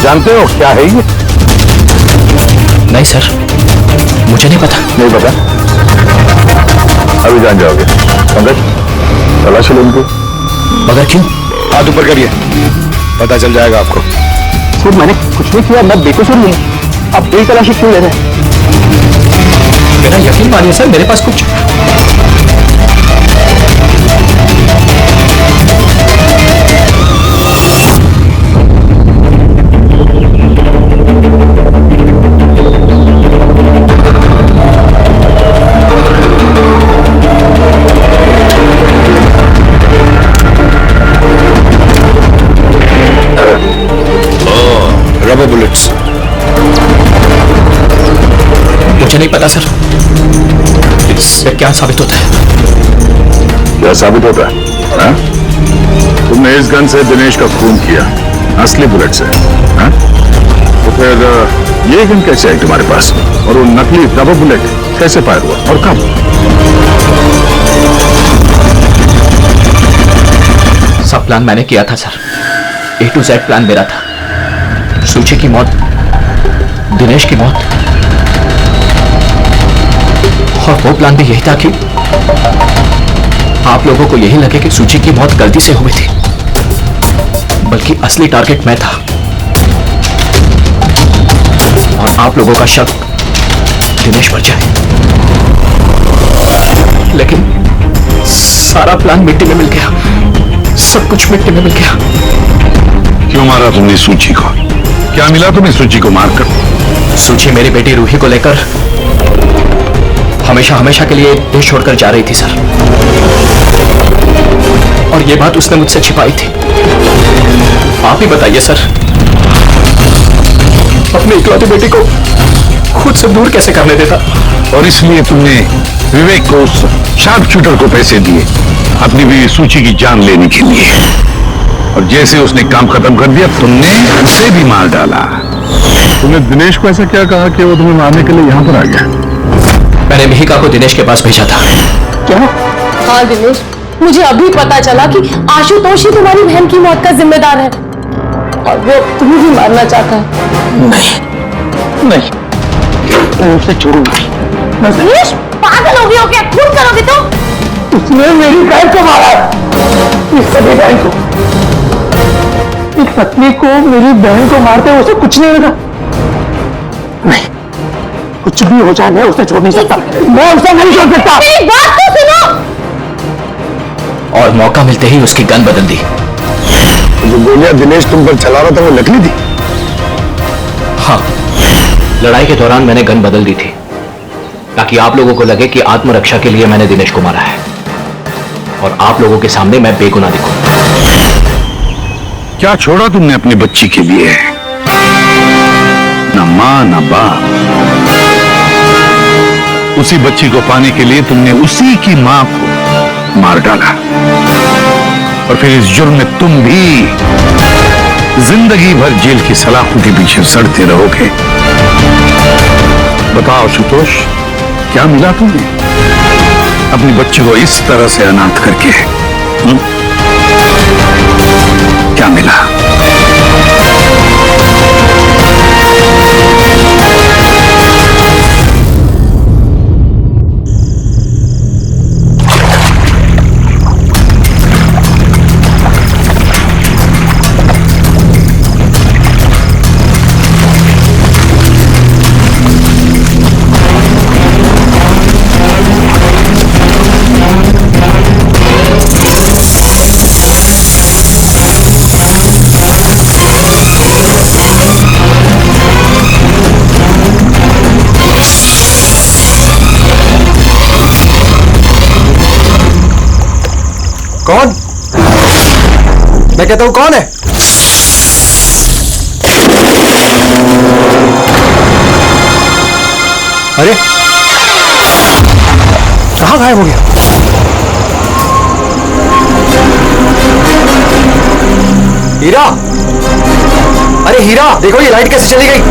जानते हो क्या है ये? नहीं सर, मुझे नहीं पता। नहीं पता? अभी जान जाओगे। पंकज तलाशी लो इनको। मगर क्यों? हाथ ऊपर करिए, पता चल जाएगा आपको। सर मैंने कुछ नहीं किया, मैं बेकसूर हूँ। आप दिल तलाशी क्यों ले रहे हैं? मेरा यकीन मानिए सर, मेरे पास कुछ रबर बुलेट्स। मुझे नहीं पता सर, इससे क्या साबित होता है? क्या साबित होता है? हाँ? तुमने इस गन से दिनेश का खून किया, असली बुलेट से। हाँ? तो फिर ये गन कैसे आई तुम्हारे पास, और वो नकली रबर बुलेट कैसे फायर हुआ और कब? सब प्लान मैंने किया था sir, A to Z plan मेरा था। सुची की मौत, दिनेश की मौत, और वो प्लान भी यही था कि आप लोगों को यही लगे कि सुची की मौत गलती से हुई थी, बल्कि असली टारगेट मैं था, और आप लोगों का शक दिनेश पर जाए। लेकिन सारा प्लान मिट्टी में मिल गया, सब कुछ मिट्टी में मिल गया। क्यों मारा तुमने सूची को? क्या मिला तुम्हें सूची को मारकर? सूची मेरी बेटी रूही को लेकर हमेशा हमेशा के लिए देश छोड़कर जा रही थी सर, और ये बात उसने मुझसे छिपाई थी। आप ही बताइए सर, अपनी इकलौती बेटी को खुद से दूर कैसे करने देता? और इसलिए तुमने विवेक को, उस शार्प शूटर को पैसे दिए अपनी बीवी सूची की जान लेने के लिए। और जैसे उसने काम खत्म कर दिया तुमने उसे भी मार डाला। तुमने दिनेश को ऐसा क्या कहा कि वो तुम्हें मारने के लिए यहाँ पर आ गया? मैंने मिहिका को दिनेश के पास भेजा था। क्या? हाँ दिनेश, मुझे अभी पता चला कि आशुतोष ही तुम्हारी बहन की मौत का जिम्मेदार है और वो तुम्हें भी मारना चाहता है। नहीं, मैं उसे छोड़ूंगा। दिनेश, पागल हो गए हो क्या? खून करोगे तो? उसने मेरी बहन को मारा, इस सभी बहन को। एक पत्नी को मेरी बहन को मारते हुए उसे कुछ नहीं होगा। नहीं, कुछ भी हो जाए मैं उसे छोड़ नहीं सकता, मैं उसे नहीं छोड़ सकता। मेरी बात तो सुनो। और मौका मिलते ही उसकी गन बदल दी। जो गोलियां दिनेश तुम पर चला रहा था वो नकली थी? हाँ, लड़ाई के दौरान मैंने गन बदल दी थी ताकि आप लोगों को लगे कि आत्मरक्षा के लिए मैंने दिनेश को मारा है और आप लोगों के सामने मैं बेगुनाह दिखूं। क्या छोड़ा तुमने अपनी बच्ची के लिए? ना मां ना बाप। उसी बच्ची को पाने के लिए तुमने उसी की मां को मार डाला और फिर इस जुर्म में तुम भी जिंदगी भर जेल की सलाखों के पीछे सड़ते रहोगे। बताओ आशुतोष, क्या मिला तुम्हें अपनी बच्ची को इस तरह से अनाथ करके? क्या मिला? कौन? मैं कहता हूं कौन है? अरे कहां गायब हो गया? हीरा, अरे हीरा देखो ये लाइट कैसे चली गई।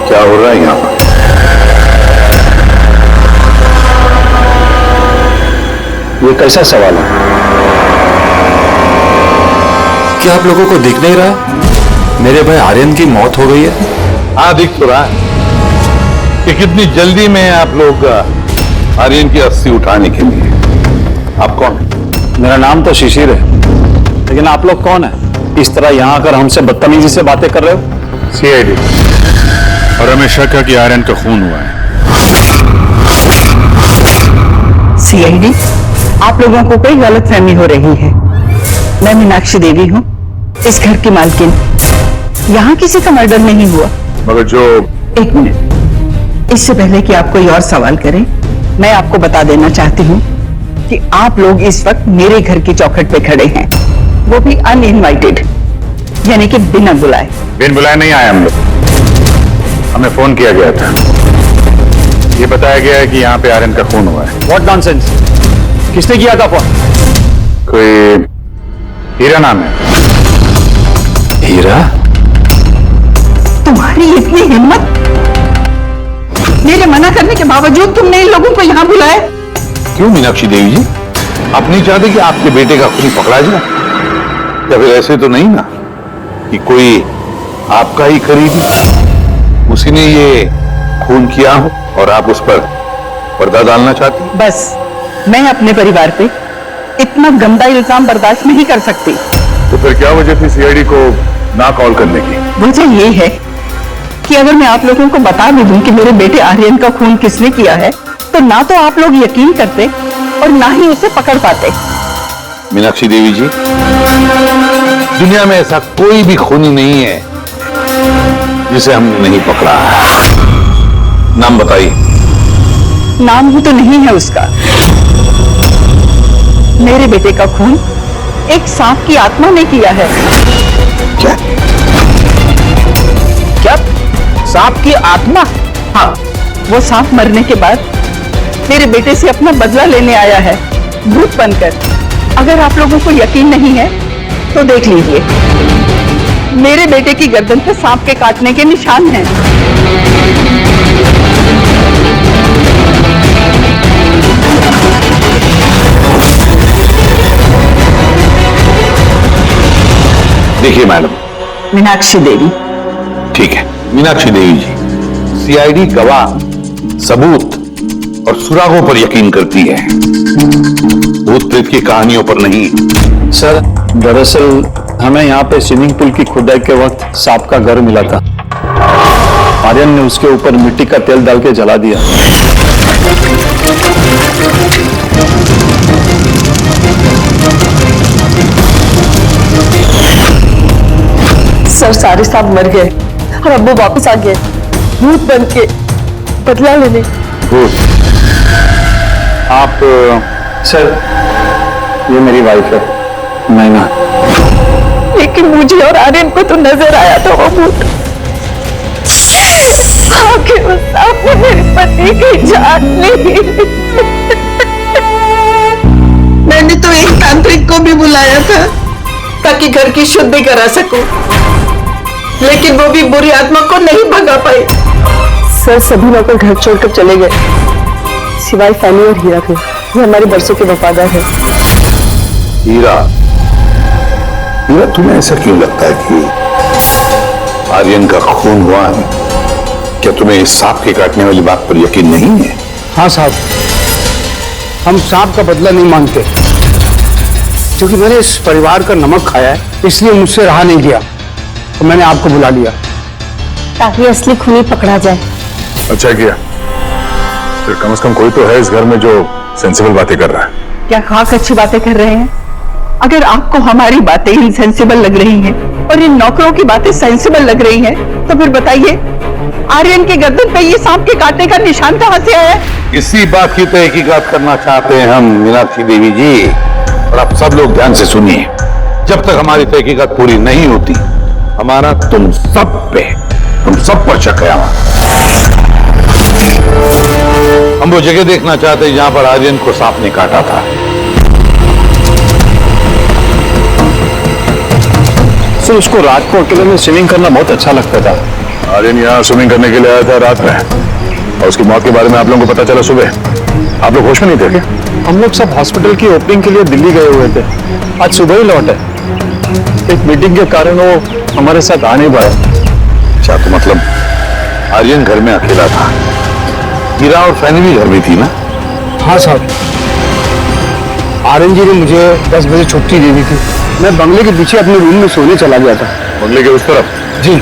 क्या हो रहा है यहाँ पर? ये कैसा सवाल है? क्या आप लोगों को दिख नहीं रहा मेरे भाई आर्यन की मौत हो गई है? हाँ, दिख तो रहा है कि कितनी जल्दी में आप लोग आर्यन की अस्थि उठाने के लिए। आप कौन है? मेरा नाम तो शिशिर है, लेकिन आप लोग कौन है? इस तरह यहाँ आकर हमसे बदतमीजी से बातें कर रहे हो? सीआईडी, और हमें शक है कि आर्यन का खून हुआ है। सीआईडी, आप लोगों को कोई गलतफहमी हो रही है। मैं मीनाक्षी देवी हूँ, इस घर की मालकिन। यहाँ किसी का मर्डर नहीं हुआ। मगर जो एक मिनट, इससे पहले कि आप कोई और सवाल करें, मैं आपको बता देना चाहती हूँ कि आप लोग इस वक्त मेरे घर की चौखट पे खड़े हैं, वो भी अनइनवाइटेड, यानी कि बिना बुलाए। बिन बुलाए नहीं आए हम लोग, हमें फोन किया गया था। ये बताया गया है कि यहाँ पे आर्यन का खून हुआ है। What nonsense? किसने किया था फोन? कोई हीरा नाम है। हीरा? तुम्हारी इतनी हिम्मत, मेरे मना करने के बावजूद तुमने इन लोगों को यहाँ बुलाया? क्यों मीनाक्षी देवी जी, आप नहीं चाहते कि आपके बेटे का खून पकड़ा जाए? या फिर ऐसे तो नहीं ना कि कोई आपका ही करीबी उसी ने ये खून किया हो और आप उस पर पर्दा डालना चाहती? बस, मैं अपने परिवार पे इतना गंदा इल्जाम बर्दाश्त नहीं कर सकती। तो फिर क्या वजह थी सीआईडी को ना कॉल करने की? वजह ये है कि अगर मैं आप लोगों को बता भी दूं कि मेरे बेटे आर्यन का खून किसने किया है, तो ना तो आप लोग यकीन करते और ना ही उसे पकड़ पाते। मीनाक्षी देवी जी, दुनिया में ऐसा कोई भी खूनी नहीं है जिसे हमने नहीं पकड़ा। नाम बताइए। नाम ही तो नहीं है उसका। मेरे बेटे का खून एक सांप की आत्मा ने किया है। क्या क्या? सांप की आत्मा? हाँ, वो सांप मरने के बाद मेरे बेटे से अपना बदला लेने आया है, भूत बनकर। अगर आप लोगों को यकीन नहीं है तो देख लीजिए, मेरे बेटे की गर्दन पे सांप के काटने के निशान हैं। देखिए मैडम। मीनाक्षी देवी। ठीक है मीनाक्षी देवी जी, सीआईडी गवाह, सबूत और सुरागों पर यकीन करती है, भूत प्रेत की कहानियों पर नहीं। सर दरअसल हमें यहाँ पे स्विमिंग पूल की खुदाई के वक्त सांप का घर मिला था। आर्यन ने उसके ऊपर मिट्टी का तेल डाल के जला दिया। सर सारे सांप मर गए और अब वो वापस आ गए, भूत बन के बदला लेने। भूत? आप सर, ये मेरी वाइफ है नैना। लेकिन मुझे और आर्यन को तो नजर आया था वो भूत। आखिर उस सांप ने मेरे पति की जान ली। मैंने तो एक तांत्रिक को भी बुलाया था ताकि घर की शुद्धि करा सकूं, लेकिन वो भी बुरी आत्मा को नहीं भगा पाई। सर सभी नौकर घर छोड़कर चले गए, सिवाय फैनी और हीरा के। ये हमारे बरसों के वफादार है। हीरा? हीरा, तुम्हें ऐसा क्यों लगता है कि आर्यन का खून हुआ है? क्या तुम्हें इस सांप के काटने वाली बात पर यकीन नहीं है? हाँ साहब, हम सांप का बदला नहीं मांगते, क्योंकि मैंने इस परिवार का नमक खाया है, इसलिए मुझसे रहा नहीं गया तो मैंने आपको बुला लिया ताकि असली खूनी पकड़ा जाए। अच्छा किया, फिर कम से कम कोई तो है इस घर में जो सेंसिबल बातें कर रहा है। क्या खाक अच्छी बातें कर रहे हैं? अगर आपको हमारी बातें इनसेंसिबल लग रही हैं और इन नौकरों की बातें सेंसिबल लग रही हैं, तो फिर बताइए आर्यन के गर्दन पे ये सांप के काटने का निशान कहां से आया? इसी बात की तहकीकात करना चाहते हैं हम मीनाक्षी देवी जी, और आप सब लोग ध्यान से सुनिए। जब तक हमारी तहकीकात पूरी नहीं होती, हमारा तुम सब पर शक है। हम वो जगह देखना चाहते हैं जहां पर आर्यन को सांप ने काटा था। सर उसको रात को अकेले में स्विमिंग करना बहुत अच्छा लगता था। आर्यन यहाँ स्विमिंग करने के लिए आया था रात में, और उसकी मौत के बारे में आप लोगों को पता चला सुबह। आप लोग होश में नहीं थे क्या? हम लोग सब हॉस्पिटल की ओपनिंग के लिए दिल्ली गए हुए थे, आज सुबह ही लौटे। एक मीटिंग के कारण वो हमारे साथ आ नहीं पाया। अच्छा, तो मतलब आर्यन घर में अकेला था, हीरा और फैनी भी घर में थी ना? हाँ साहब, आर्यन जी ने मुझे 10 बजे छुट्टी दे दी थी। मैं बंगले के पीछे अपने रूम में सोने चला गया था। बंगले के उस तरफ? जी।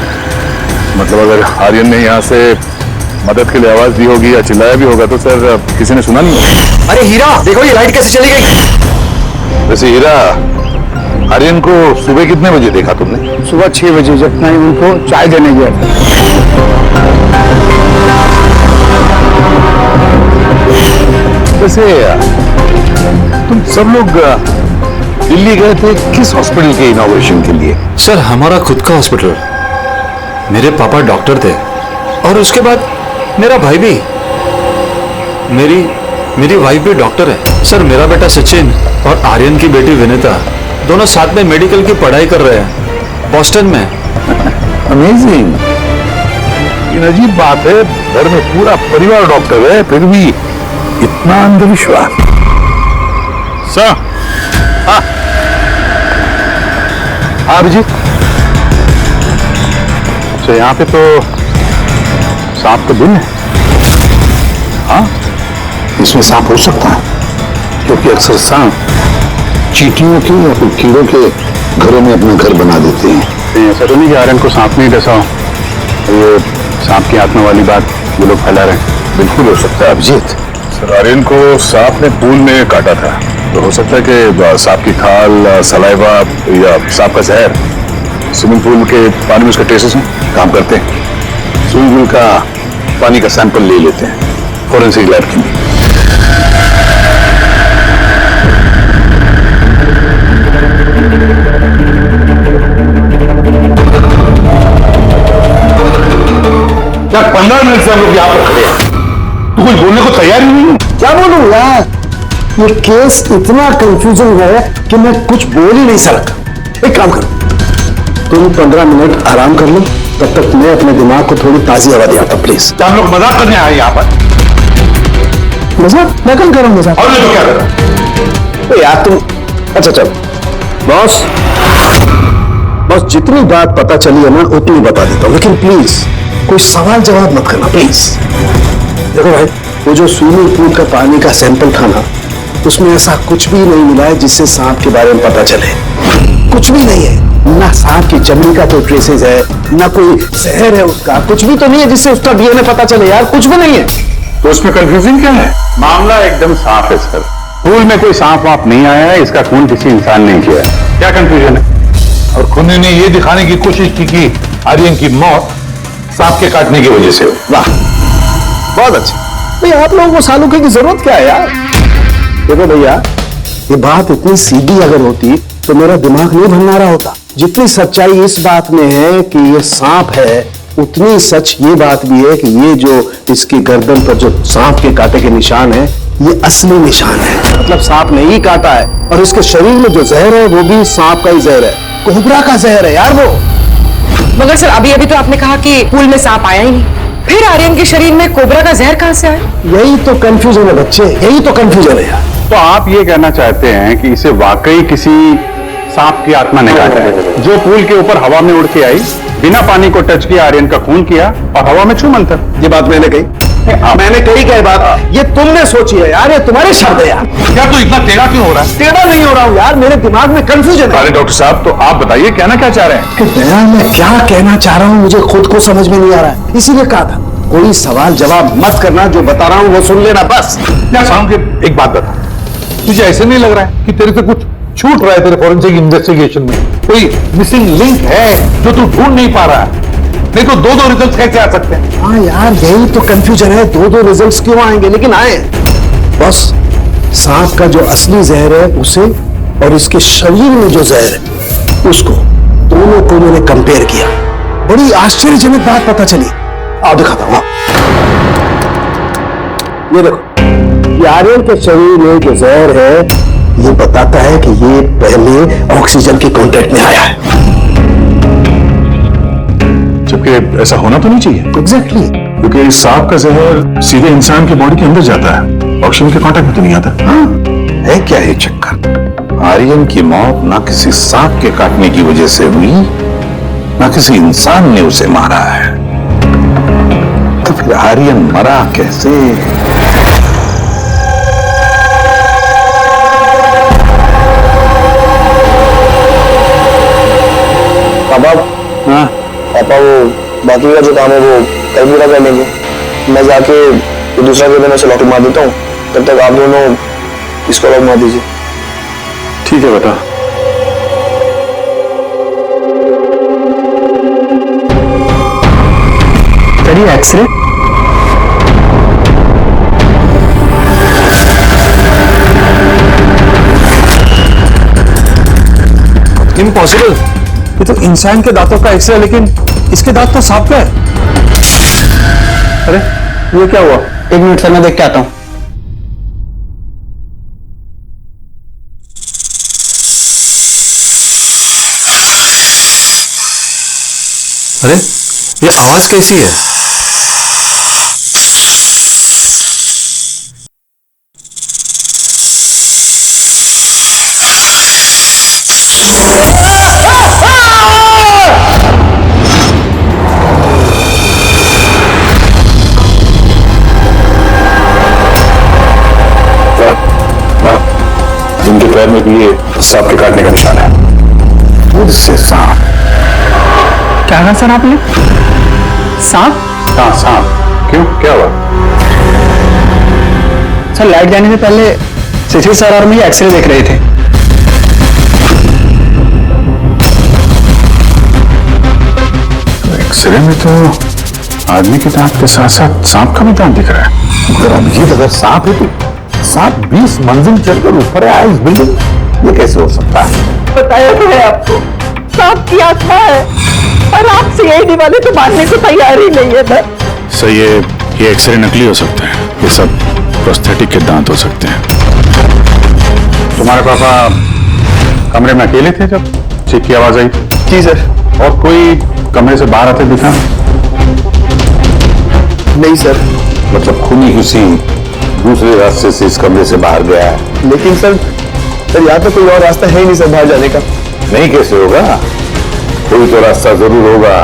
मतलब अगर आर्यन ने यहाँ से मदद के लिए आवाज दी होगी या चिल्लाया भी होगा तो सर किसी ने सुना नहीं? अरे हीरा देखो, ये लाइट कैसे चली गई। वैसे हीरा, आर्यन को सुबह कितने बजे देखा तुमने? सुबह 6 बजे, जब मैं उनको चाय देने गया था। वैसे तुम सब लोग दिल्ली गए थे किस हॉस्पिटल के इनॉग्रेशन के लिए? सर हमारा खुद का हॉस्पिटल, मेरे पापा डॉक्टर थे, और उसके बाद मेरा भाई भी, मेरी वाइफ भी डॉक्टर है। सर मेरा बेटा सचिन और आर्यन की बेटी विनीता दोनों साथ में मेडिकल की पढ़ाई कर रहे हैं बॉस्टन में। अमेजिंग। ये अजीब बात है, घर में पूरा परिवार डॉक्टर है, फिर भी इतना अंधविश्वास। सर। हाँ अभिजीत, अच्छा यहाँ पे तो सांप का दिन है। हाँ इसमें सांप हो सकता है, क्योंकि अक्सर सांप चींटियों के या फिर कीड़ों के घरों में अपना घर बना देते हैं। ऐसा तो नहीं कि आर्यन को सांप नहीं डसा हो, ये सांप की आत्मा वाली बात वो लोग फैला रहे हैं? बिल्कुल हो सकता है अभिजीत। सर आर्यन को सांप ने पूल में काटा था, तो हो सकता है कि सांप की खाल, सलाइवा या सांप का जहर स्विमिंग पूल के पानी में उसका ट्रेसेस हैं। काम करते हैं, स्विमिंग पूल का पानी का सैंपल ले लेते हैं फॉरेंसिक लैब के लिए। क्या 15 मिनट से हम लोग यहाँ पर खड़े हैं, तू कुछ बोलने को तैयार ही नहीं है? क्या बोलूं यार, ये केस इतना कंफ्यूजिंग है कि मैं कुछ बोल ही नहीं सकता। एक काम करो, तुम 15 मिनट आराम कर लो, तब तक मैं अपने दिमाग को थोड़ी ताजी हवा दिया था प्लीज। क्या हम लोग मजाक करने आए यहाँ पर? मजाक? मैं कल कर रहा हूँ मजाक। और नहीं तो क्या कर रहा है? तो यार तुम, अच्छा चलो बॉस, बस जितनी बात पता चली है ना उतनी बता देता हूँ, लेकिन प्लीज कोई सवाल जवाब मत करना प्लीज। देखो भाई, वो जो स्विमिंग पूल का पानी का सैंपल था ना, उसमें ऐसा कुछ भी नहीं मिला है जिससे सांप के बारे में पता चले। कुछ भी नहीं है, ना सांप की चमड़ी का कोई ट्रेसेस है, ना कोई जहर है उसका, कुछ भी तो नहीं है जिससे उसका डीएनए पता चले यार, कुछ भी नहीं है। तो उसमें कंफ्यूजन क्या है? मामला एकदम साफ है सर। पूल में कोई सांप वाप नहीं आया है, इसका खून किसी इंसान ने किया है। क्या कंफ्यूजन है? और खूनी ने यह दिखाने की कोशिश की कि आर्यन की मौत सांप के काटने की वजह से हो। वाह, बहुत अच्छा। भाई आप लोगों को सालूके की जरूरत क्या है यार? देखो भैया, ये बात इतनी सीधी अगर होती तो मेरा दिमाग नहीं भंगारा होता। जितनी सच्चाई इस बात में है कि ये सांप है, उतनी सच ये बात भी है कि ये जो इसकी गर्दन पर जो सांप के कांटे के निशान है, ये असली निशान है। मतलब सांप ने ही काटा है, और इसके शरीर में जो जहर है वो भी सांप का ही जहर है, कोबरा का जहर है यार वो। मगर सर अभी अभी तो आपने कहा कि पूल में सांप आया ही नहीं, फिर आर्यन के शरीर में कोबरा का जहर कहां से आया? यही तो कंफ्यूजन है बच्चे, यही तो कंफ्यूजन है यार। तो आप ये कहना चाहते हैं कि इसे वाकई किसी सांप की आत्मा ने काटा है, जो पूल के ऊपर हवा में उड़ के आई, बिना पानी को टच किया, आर्यन का खून किया और हवा में छू मंतर। ये बात मैंने कही? मैंने कही क्या बात? ये तुमने सोची है यार, ये तुम्हारे शब्द है यार। क्या तू इतना टेढ़ा क्यों हो रहा है? टेढ़ा नहीं हो रहा हूँ यार, मेरे दिमाग में कंफ्यूजन है। अरे डॉक्टर साहब, तो आप बताइए कहना क्या चाह रहे हैं? यार मैं क्या कहना चाह रहा हूँ मुझे खुद को समझ में नहीं आ रहा है, इसीलिए कहा था कोई सवाल जवाब मत करना, जो बता रहा हूँ वो सुन लेना बस। क्या साहब, एक बात बता, तुझे ऐसे नहीं लग रहा है कि तेरे से कुछ छूट रहा है? तेरे फॉरेंसिक इन्वेस्टिगेशन में कोई मिसिंग लिंक है जो तू ढूंढ नहीं पा रहा है? नहीं तो दो रिजल्ट कैसे आ सकते हैं? हाँ यार, यही तो कंफ्यूजन है, दो रिजल्ट्स क्यों आएंगे? लेकिन आए बस, सांप का जो असली जहर है उसे, और इसके शरीर में जो जहर है उसको, दोनों को मैंने कंपेयर किया। बड़ी आश्चर्यजनक बात पता चली। आओ दिखाता हूं। ये देखो, आर्यन के शरीर में जो जहर है ये बताता है कि ये पहले ऑक्सीजन के कांटेक्ट में आया है। जबकि ऐसा होना तो नहीं चाहिए। एग्जैक्टली, क्योंकि इस सांप का जहर सीधे इंसान की बॉडी के अंदर जाता है, ऑक्सीजन के कांटेक्ट में तो नहीं आता। हाँ, है क्या ये चक्कर? आर्यन की मौत ना किसी सांप के काटने की वजह से हुई, ना किसी इंसान ने उसे मारा है। तो फिर आर्यन मरा कैसे? हाँ पापा, वो बाकी का जो काम है वो कल पूरा कर लेंगे। मैं जाके दूसरा केबिन से लॉक मार देता हूँ, तब तक आप दोनों इसको लॉक मार दीजिए। ठीक है बेटा। करिए एक्सरे। इम्पॉसिबल, ये तो इंसान के दांतों का एक्सरे, लेकिन इसके दांत तो सांप का है। अरे ये क्या हुआ? 1 मिनट से मैं देख के आता हूं। अरे ये आवाज कैसी है? उनके पैर में भी ये सांप के काटने का निशान है। खुद से सांप। क्या कहा सर आपने? सांप? हाँ सांप। क्यों, क्या हुआ? सर लाइट जाने से पहले सिटी सर में एक्सरे देख रहे थे। एक्सरे में तो आदमी के दांत के साथ साथ सांप का भी दांत दिख रहा है। अगर अभिजीत अगर सांप है तो सांप 20 मंजिल चढ़कर ऊपर आया इस बिल्डिंग, ये कैसे हो सकता है? बताया तो है आपको, सांप की आत्मा है, और आप सीआईडी वाले तो मानने को तैयार ही नहीं है ना। सर ये एक्सरे नकली हो सकते हैं, ये सब प्रोस्थेटिक के दांत हो सकते हैं। तुम्हारे पापा कमरे में अकेले थे जब चीख की आवाज आई? जी सर। और कोई कमरे से बाहर आते दिखा? नहीं सर। मतलब खूनी किसी दूसरे रास्ते से इस कमरे से बाहर गया है। लेकिन सर यहाँ तो कोई और रास्ता है ही नहीं सर बाहर जाने का। नहीं कैसे होगा, कोई तो रास्ता जरूर होगा,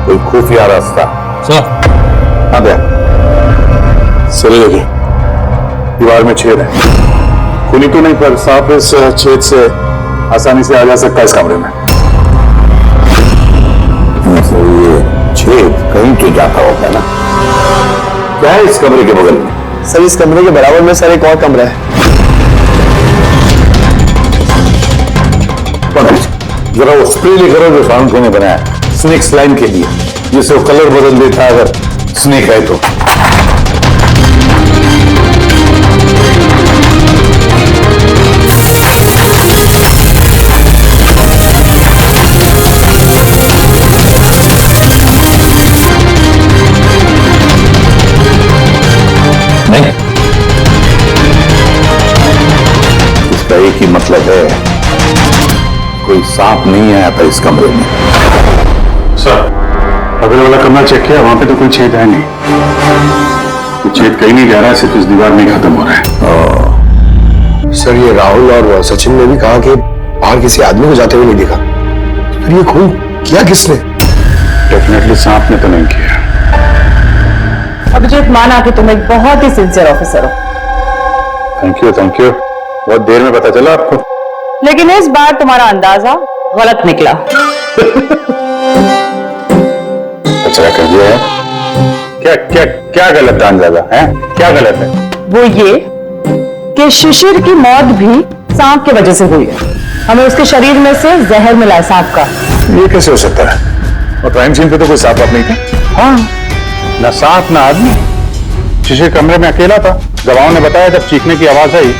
कोई खुफिया रास्ता। सर हाँ भैया, सर देखिए दीवार में छेद है। खूनी तो नहीं पर सांप इस छेद से आसानी से आ जा सकता है इस कमरे में। ये छेद कहीं तो जाता होगा ना। क्या है इस कमरे के बगल में? सर इस कमरे के बराबर में सर एक और कमरा है। जरा वो स्प्रे लेकर आओ जो शांत ने बनाया स्नेक स्लाइन के लिए, जिससे वो कलर बदल देता है अगर स्नेक है तो। नहीं, इसका एक ही मतलब है, कोई सांप नहीं आया था इस कमरे में। सर अगले वाला कमरा चेक किया, वहां पे तो कोई छेद है नहीं। तो छेद कहीं नहीं जा रहा है, सिर्फ इस दीवार में ही खत्म हो रहा है। सर ये राहुल और सचिन ने भी कहा कि बाहर किसी आदमी को जाते हुए नहीं देखा। फिर ये खून किया किसने? डेफिनेटली सांप ने तो नहीं किया। अभिजीत माना कि तुम एक बहुत ही सिंसियर ऑफिसर हो, थैंक यू। बहुत देर में पता चला आपको। लेकिन इस बार तुम्हारा अंदाजा गलत निकला। अच्छा कर दिया है। क्या क्या क्या गलत था अंदाजा है? क्या गलत है? वो ये कि शिशिर की मौत भी सांप की वजह से हुई है। हमें उसके शरीर में से जहर मिला है सांप का। ये कैसे हो सकता है? और क्राइम सीन पे तो कोई सांप नहीं था। हाँ, ना सांप ना आदमी। शिशिर कमरे में अकेला था। गवाहों ने बताया जब चीखने की आवाज आई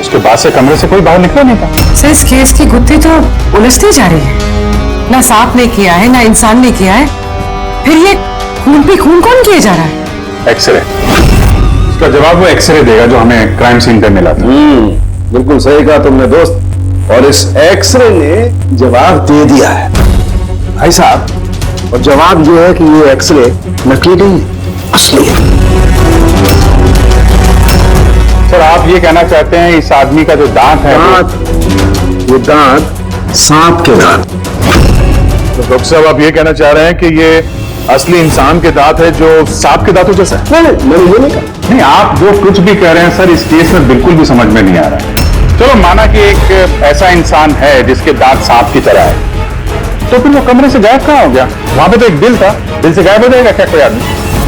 उसके बाद से कमरे से कोई बाहर निकला नहीं था। सर इस केस की गुत्थी तो उलझती जा रही है। ना सांप ने किया है ना इंसान ने किया है, फिर ये खून पे खून कौन किया जा रहा है? एक्सरे, इसका जवाब वो एक्सरे देगा जो हमें क्राइम सीन पे मिला था। बिल्कुल सही कहा तुमने दोस्त, और इस एक्सरे ने जवाब दे दिया है भाई साहब। और जवाब ये है कि ये एक्सरे नकली नहीं असली है। सर आप ये कहना चाहते हैं इस आदमी का जो दांत है ये दांत सांप के दांत। तो डॉक्टर साहब आप ये कहना चाह रहे हैं कि ये असली इंसान के दांत है जो सांप के दांतों जैसा है? नहीं, मैंने ये नहीं कहा। नहीं, आप जो कुछ भी कह रहे हैं सर इस केस में बिल्कुल भी समझ में नहीं आ रहा है। चलो माना कि एक ऐसा इंसान है जिसके दांत सांप की तरह है, तो फिर वो कमरे से गायब कहाँ हो गया? वहां पे तो एक दिल था, दिल से गायब हो जाएगा क्या कोई आदमी?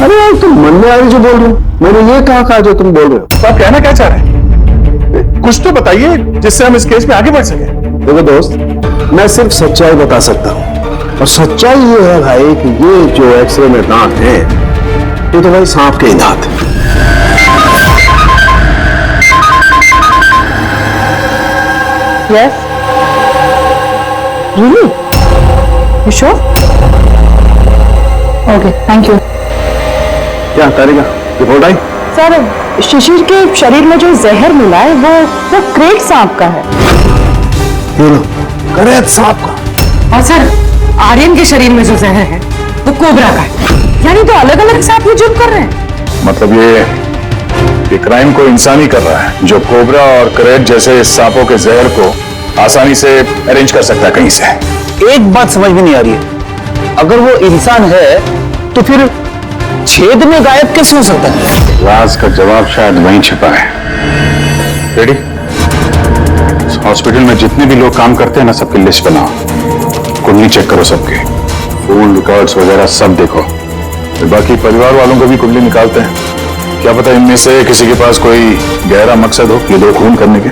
अरे यार तुम मन में आ रही जो बोल रहे हो, मैंने ये कहा जो तुम बोल रहे हो। तो आप कहना क्या चाह रहे हैं? कुछ तो बताइए जिससे हम इस केस में आगे बढ़ सके। देखो दोस्त, मैं सिर्फ सच्चाई बता सकता हूँ, और सच्चाई ये है भाई कि ये जो एक्सरे में दांत है ये तो भाई सांप के ही दांत है। Yes? Really? You sure? Okay, thank you. क्या तारिका, रिपोर्ट आई? सर शिशिर के शरीर में जो जहर मिला है वो क्रेट सांप का है। क्रेट सांप का? और सर आर्यन के शरीर में जो जहर है वो कोबरा का है। यानी तो अलग अलग सांप ये जुर्म कर रहे हैं। मतलब ये क्राइम को इंसान ही कर रहा है जो कोबरा और क्रेट जैसे सांपों के जहर को आसानी से अरेंज कर सकता है कहीं से। एक बात समझ में नहीं आ रही है, अगर वो इंसान है तो फिर छेद में गायब कैसे हो सकता है? राज का जवाब शायद वहीं छिपा है। रेडी? हॉस्पिटल में जितने भी लोग काम करते हैं ना सबकी लिस्ट बनाओ, कुंडली चेक करो सबके, फोन रिकॉर्ड्स वगैरह सब देखो, फिर बाकी परिवार वालों को भी कुंडली निकालते हैं। क्या पता इनमें से किसी के पास कोई गहरा मकसद हो ये दो खून करने के।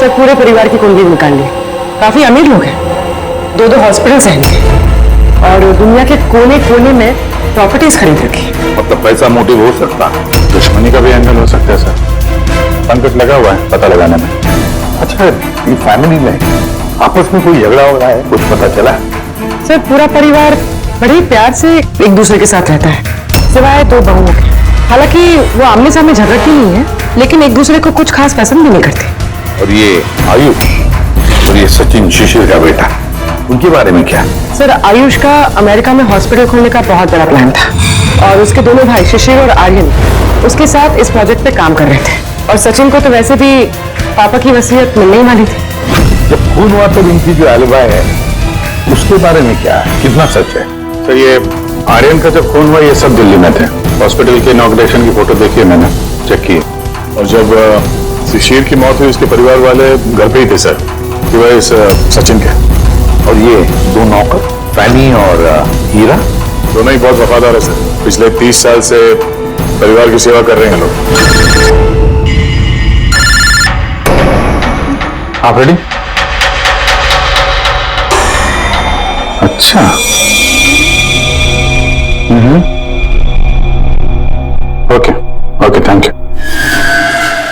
सर पूरे परिवार की कुंडली निकाल ली, काफी अमीर लोग हैं, दो हॉस्पिटल्स हैं इनके और दुनिया के कोने कोने में प्रॉपर्टीज खरीद रखी। मतलब पैसा मोटिव हो सकता है, दुश्मनी का भी एंगल हो सकता है सर। संकट लगा हुआ है पता लगाने में। अच्छा, ये फैमिली में आपस में कोई झगड़ा हो रहा है, कुछ पता चला? सर पूरा परिवार बड़े प्यार से एक दूसरे के साथ रहता है, सिवाय दो बहुओं के। हालांकि वो आमने सामने झगड़ती नहीं है, लेकिन एक दूसरे को कुछ खास पसंद भी नहीं करते। और ये आयुष और ये सचिन शिशिर का बेटा, उनके बारे में क्या? सर आयुष का अमेरिका में हॉस्पिटल खोलने का बहुत बड़ा प्लान था और उसके दोनों भाई शिशिर और आर्यन उसके साथ इस प्रोजेक्ट पे काम कर रहे थे। और सचिन को तो वैसे भी पापा की वसीयत मिलने ही वाली थी। जब खून हुआ तो इनकी जो एलिबाई है उसके बारे में क्या है, कितना सच है? सर ये आर्यन का जब खून हुआ ये सब दिल्ली में थे। हॉस्पिटल के इनॉग्रेशन की फोटो देखी है मैंने, चेक की। और जब शिशिर की मौत हुई उसके परिवार वाले घर पे ही थे सर, सिवाय इस सचिन के। और ये दो नौकर फैनी और हीरा दोनों ही बहुत वफादार है सर। पिछले 30 साल से परिवार की सेवा कर रहे हैं लोग। आप रेडी? अच्छा। Okay okay, thank you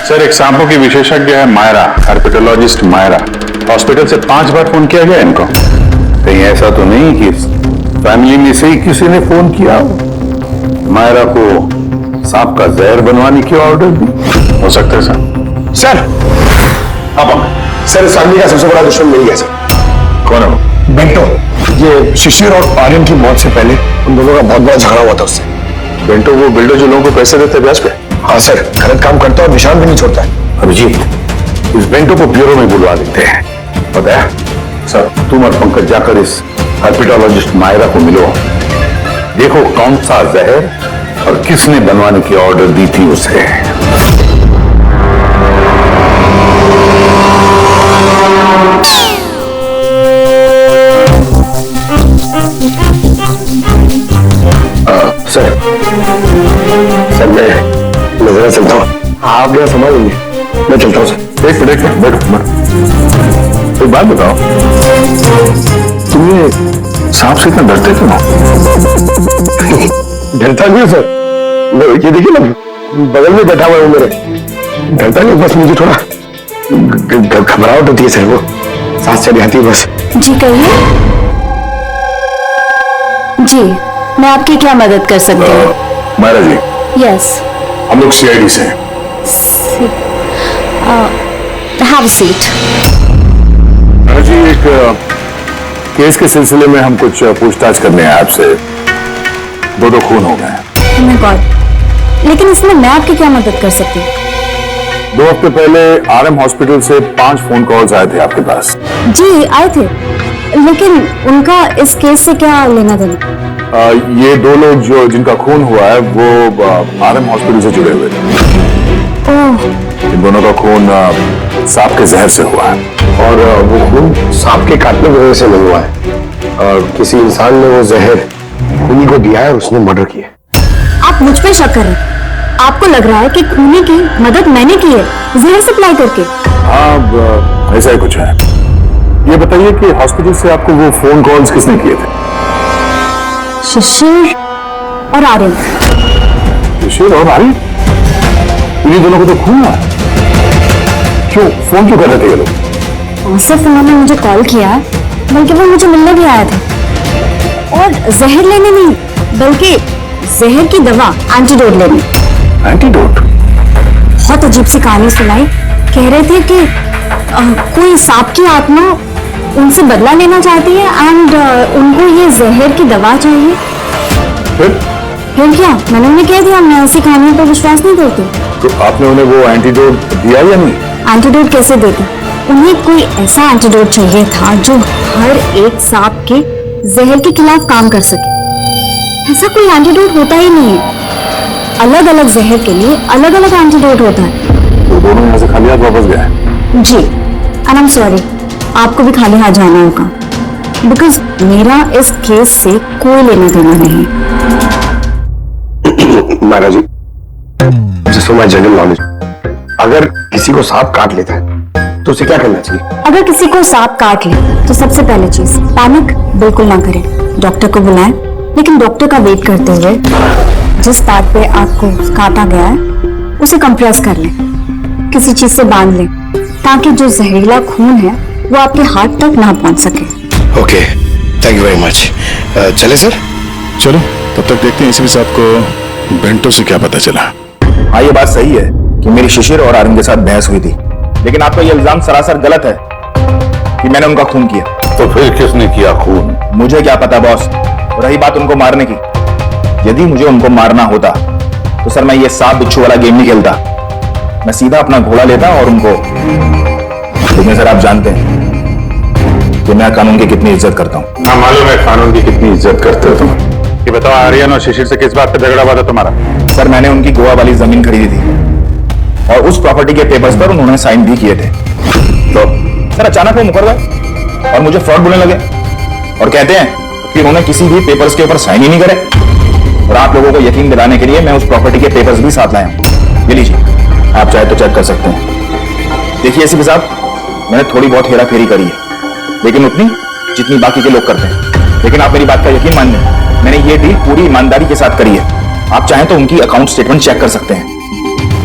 sir. एक सांपों की विशेषज्ञ है मायरा, हर्पेटोलॉजिस्ट मायरा। हॉस्पिटल से 5 बार फोन किया गया इनको। कहीं ऐसा तो नहीं कि फैमिली में से ही किसी ने फोन किया मायरा को सांप का जहर बनवाने की ऑर्डर दी? हो सकता है सर। सर अब सर इस फैमिली का सबसे बड़ा दुश्मन मिल गया सर। कौन है वो? बेंटो। ये शिशिर और आर्यन की मौत से पहले उन दोनों का बहुत बड़ा झगड़ा हुआ था उससे। बेंटो वो बिल्डर जो लोगों को पैसे देते हैं ब्याज पे? हाँ सर, गलत काम करता है और निशान भी नहीं छोड़ता है। अभिजीत, इस बेंटो को ब्यूरो में बुलवा देते हैं। पता है सर, तुम और पंकज जाकर इस हर्पेटोलॉजिस्ट मायरा को मिलो, देखो कौन सा जहर और किसने बनवाने की ऑर्डर दी थी उसे। सर मैं जरा चलता हूँ, आप जरा संभालेंगे, मैं चलता हूँ सर। एक मिनट बैठो। एक बात बताओ, तुम ये सांप से इतना डरते क्यों? डरता नहीं सर, ये देखिए ना बगल में बैठा हुआ है वो मेरे। डरता नहीं, बस मुझे थोड़ा घबराहट होती है सर, वो सांस चढ़ जाती है बस। जी कहिए। जी मैं आपकी क्या मदद कर सकती हूँ? मायरा जी, यस। हम लोग सीआईडी से हैं। Have a seat. Myra ji, एक केस के सिलसिले में हम कुछ पूछताछ करने हैं आपसे। दो खून हो गए। Oh my God. लेकिन इसमें मैं आपकी क्या मदद कर सकती हूँ? 2 हफ्ते पहले आरएम हॉस्पिटल से 5 फोन कॉल्स आए थे आपके पास। जी आए थे, लेकिन उनका इस केस से क्या लेना देना? ये 2 लोग जो जिनका खून हुआ है वो आरएम हॉस्पिटल से जुड़े हुए थे। ओह। इन दोनों का खून सांप के जहर से हुआ है। और वो खून सांप के काटने की वजह से नहीं हुआ है, किसी इंसान ने वो जहर खूनी को दिया है और उसने मर्डर किया। आप मुझ पे शक कर रहे हैं? आपको लग रहा है कि खूनी की मदद मैंने की है जहर सप्लाई करके? हाँ, ऐसा ही कुछ है। ये बताइए कि हॉस्पिटल से आपको वो फोन कॉल्स किसने किए थे? शिशिर और आर्यन। शिशिर और आर्यन? इन्हीं दोनों को तो खून है। क्यों फोन क्यों कर रहे थे ये लोग? सिर्फ उन्होंने मुझे कॉल किया, बल्कि वो मुझे मिलने भी आया था। और जहर लेने नहीं, बल्कि जहर की दवा एंटीडोट लेने। एंटीडोट? बहुत अजीब सी कहानी सुनाई। कह रहे थे कि कोई सांप की आत्मा उनसे बदला लेना चाहती है एंड उनको ये जहर की दवा चाहिए। फिर क्या मैंने उन्हें कह दिया, मैं ऐसी कहानियों पर विश्वास नहीं करती। तो आपने उन्हें वो एंटीडोट दिया या नहीं? एंटीडोट कैसे देती? उन्हें कोई ऐसा एंटीडोट चाहिए था जो हर एक सांप के जहर के खिलाफ काम कर सके। ऐसा कोई एंटीडोट होता ही नहीं है। अलग अलग जहर के लिए अलग अलग एंटीडोट होता है। तो दोनों यहाँ से खाली हाथ वापस गए? जी, एंड आई एम सॉरी, आपको भी खाली हाथ जाना होगा। बिकॉज मेरा इस केस से कोई लेना देना नहीं। महाराज जी, जिस माय जनरल नॉलेज, अगर किसी को सांप काट लेता है तो उसे क्या करना चाहिए? अगर किसी को सांप काट ले तो सबसे पहले चीज पैनिक बिल्कुल ना करें, डॉक्टर को बुलाएं, लेकिन डॉक्टर का वेट करते हुए जिस पार्ट पे आपको काटा गया है उसे कंप्रेस कर लें, किसी चीज से बांध लें, ताकि जो जहरीला खून है वो आपके हार्ट तक ना पहुंच सके। Okay, thank you very much. चले सर? चलो, तब तक देखते हैं एसीपी साहब को बेंटो से क्या पता चला। हाँ, ये बात सही है कि मेरी शिशिर और आर्यन के साथ बहस हुई थी, लेकिन आपका ये इल्जाम सरासर गलत है कि मैंने उनका खून किया। तो फिर किसने किया खून? मुझे क्या पता बॉस। रही बात उनको मारने की, यदि मुझे उनको मारना होता तो सर मैं ये सांप बिच्छू वाला गेम नहीं खेलता, मैं सीधा अपना घोड़ा लेता और उनको। लेकिन सर आप जानते हैं कि मैं कानून की कितनी इज्जत करता हूँ। हाँ, मालूम है कानून की कितनी इज्जत करते हो तुम। ये बताओ, आर्यन और शिशिर से किस बात पे झगड़ा हुआ था तुम्हारा? सर मैंने उनकी गोवा वाली जमीन खरीदी थी और उस प्रॉपर्टी के पेपर्स पर उन्होंने साइन भी किए थे। तो सर अचानक वो मुकर गए और मुझे फ्रॉड बोलने लगे और कहते हैं कि उन्होंने किसी भी पेपर्स के ऊपर साइन ही नहीं करे। और आप लोगों को यकीन दिलाने के लिए मैं उस प्रॉपर्टी के पेपर्स भी साथ लाया हूं। ये लीजिए, आप चाहे तो चेक कर सकते हैं। देखिए एसीपी साहब, मैंने थोड़ी बहुत हेरा फेरी करी है, लेकिन उतनी जितनी बाकी के लोग करते हैं। लेकिन आप मेरी बात का यकीन मान लें, मैंने ये डील पूरी ईमानदारी के साथ करी है। आप चाहें तो उनकी अकाउंट स्टेटमेंट चेक कर सकते हैं।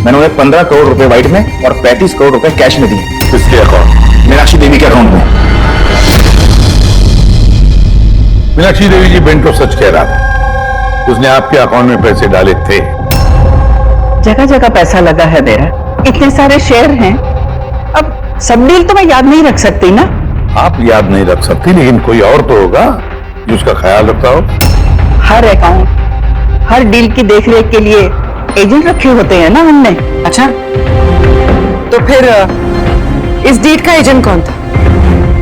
मैंने उन्हें 15 करोड़ रुपए व्हाइट में और 35 करोड़ रुपए कैश में दिए। किसके अकाउंट? मीनाक्षी देवी के अकाउंट में। मीनाक्षी देवी जी बेंटो सच कह रहा था, उसने आपके अकाउंट में पैसे डाले थे। जगह जगह पैसा लगा है मेरा, इतने सारे शेयर हैं, अब सब डील तो मैं याद नहीं रख सकती ना। आप याद नहीं रख सकती, लेकिन कोई और तो होगा जो उसका ख्याल रखता हो। हर अकाउंट, हर डील की देखरेख के लिए एजेंट रखे होते हैं ना हमने। अच्छा, तो फिर इस डीड का एजेंट कौन था?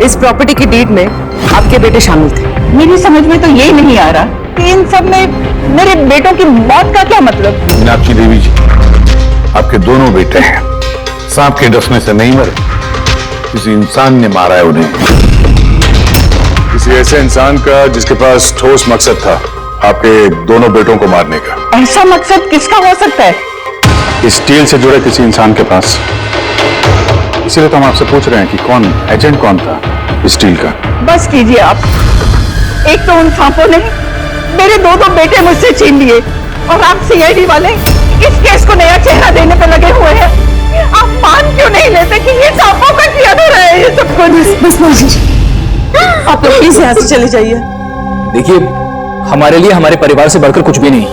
इस प्रॉपर्टी की डीड में आपके बेटे शामिल थे। मेरी समझ में तो यही नहीं आ रहा कि इन सब में मेरे बेटों की मौत का क्या मतलब। मीनाक्षी देवी जी, आपके दोनों बेटे हैं, सांप के डसने से नहीं मरे, किसी इंसान ने मारा है उन्हें। किसी ऐसे इंसान का जिसके पास ठोस मकसद था आपके दोनों बेटों को मारने का। ऐसा मकसद किसका हो सकता है? इस डील से जुड़े किसी इंसान के पास। इसीलिए तो हम आपसे पूछ रहे हैं कि कौन एजेंट कौन था इस डील का। बस कीजिए आप। एक तो उन सांपों ने मेरे दो बेटे मुझसे छीन लिए और आप सीआईडी वाले इस केस को नया चेहरा देने पर लगे हुए हैं। आप मान क्यों नहीं लेते कि ये सांपों का किया हो रहा है ये सब कुछ? बस आप लोग प्लीज यहाँ से चले जाइए। देखिए, हमारे लिए हमारे परिवार से बढ़कर कुछ भी नहीं,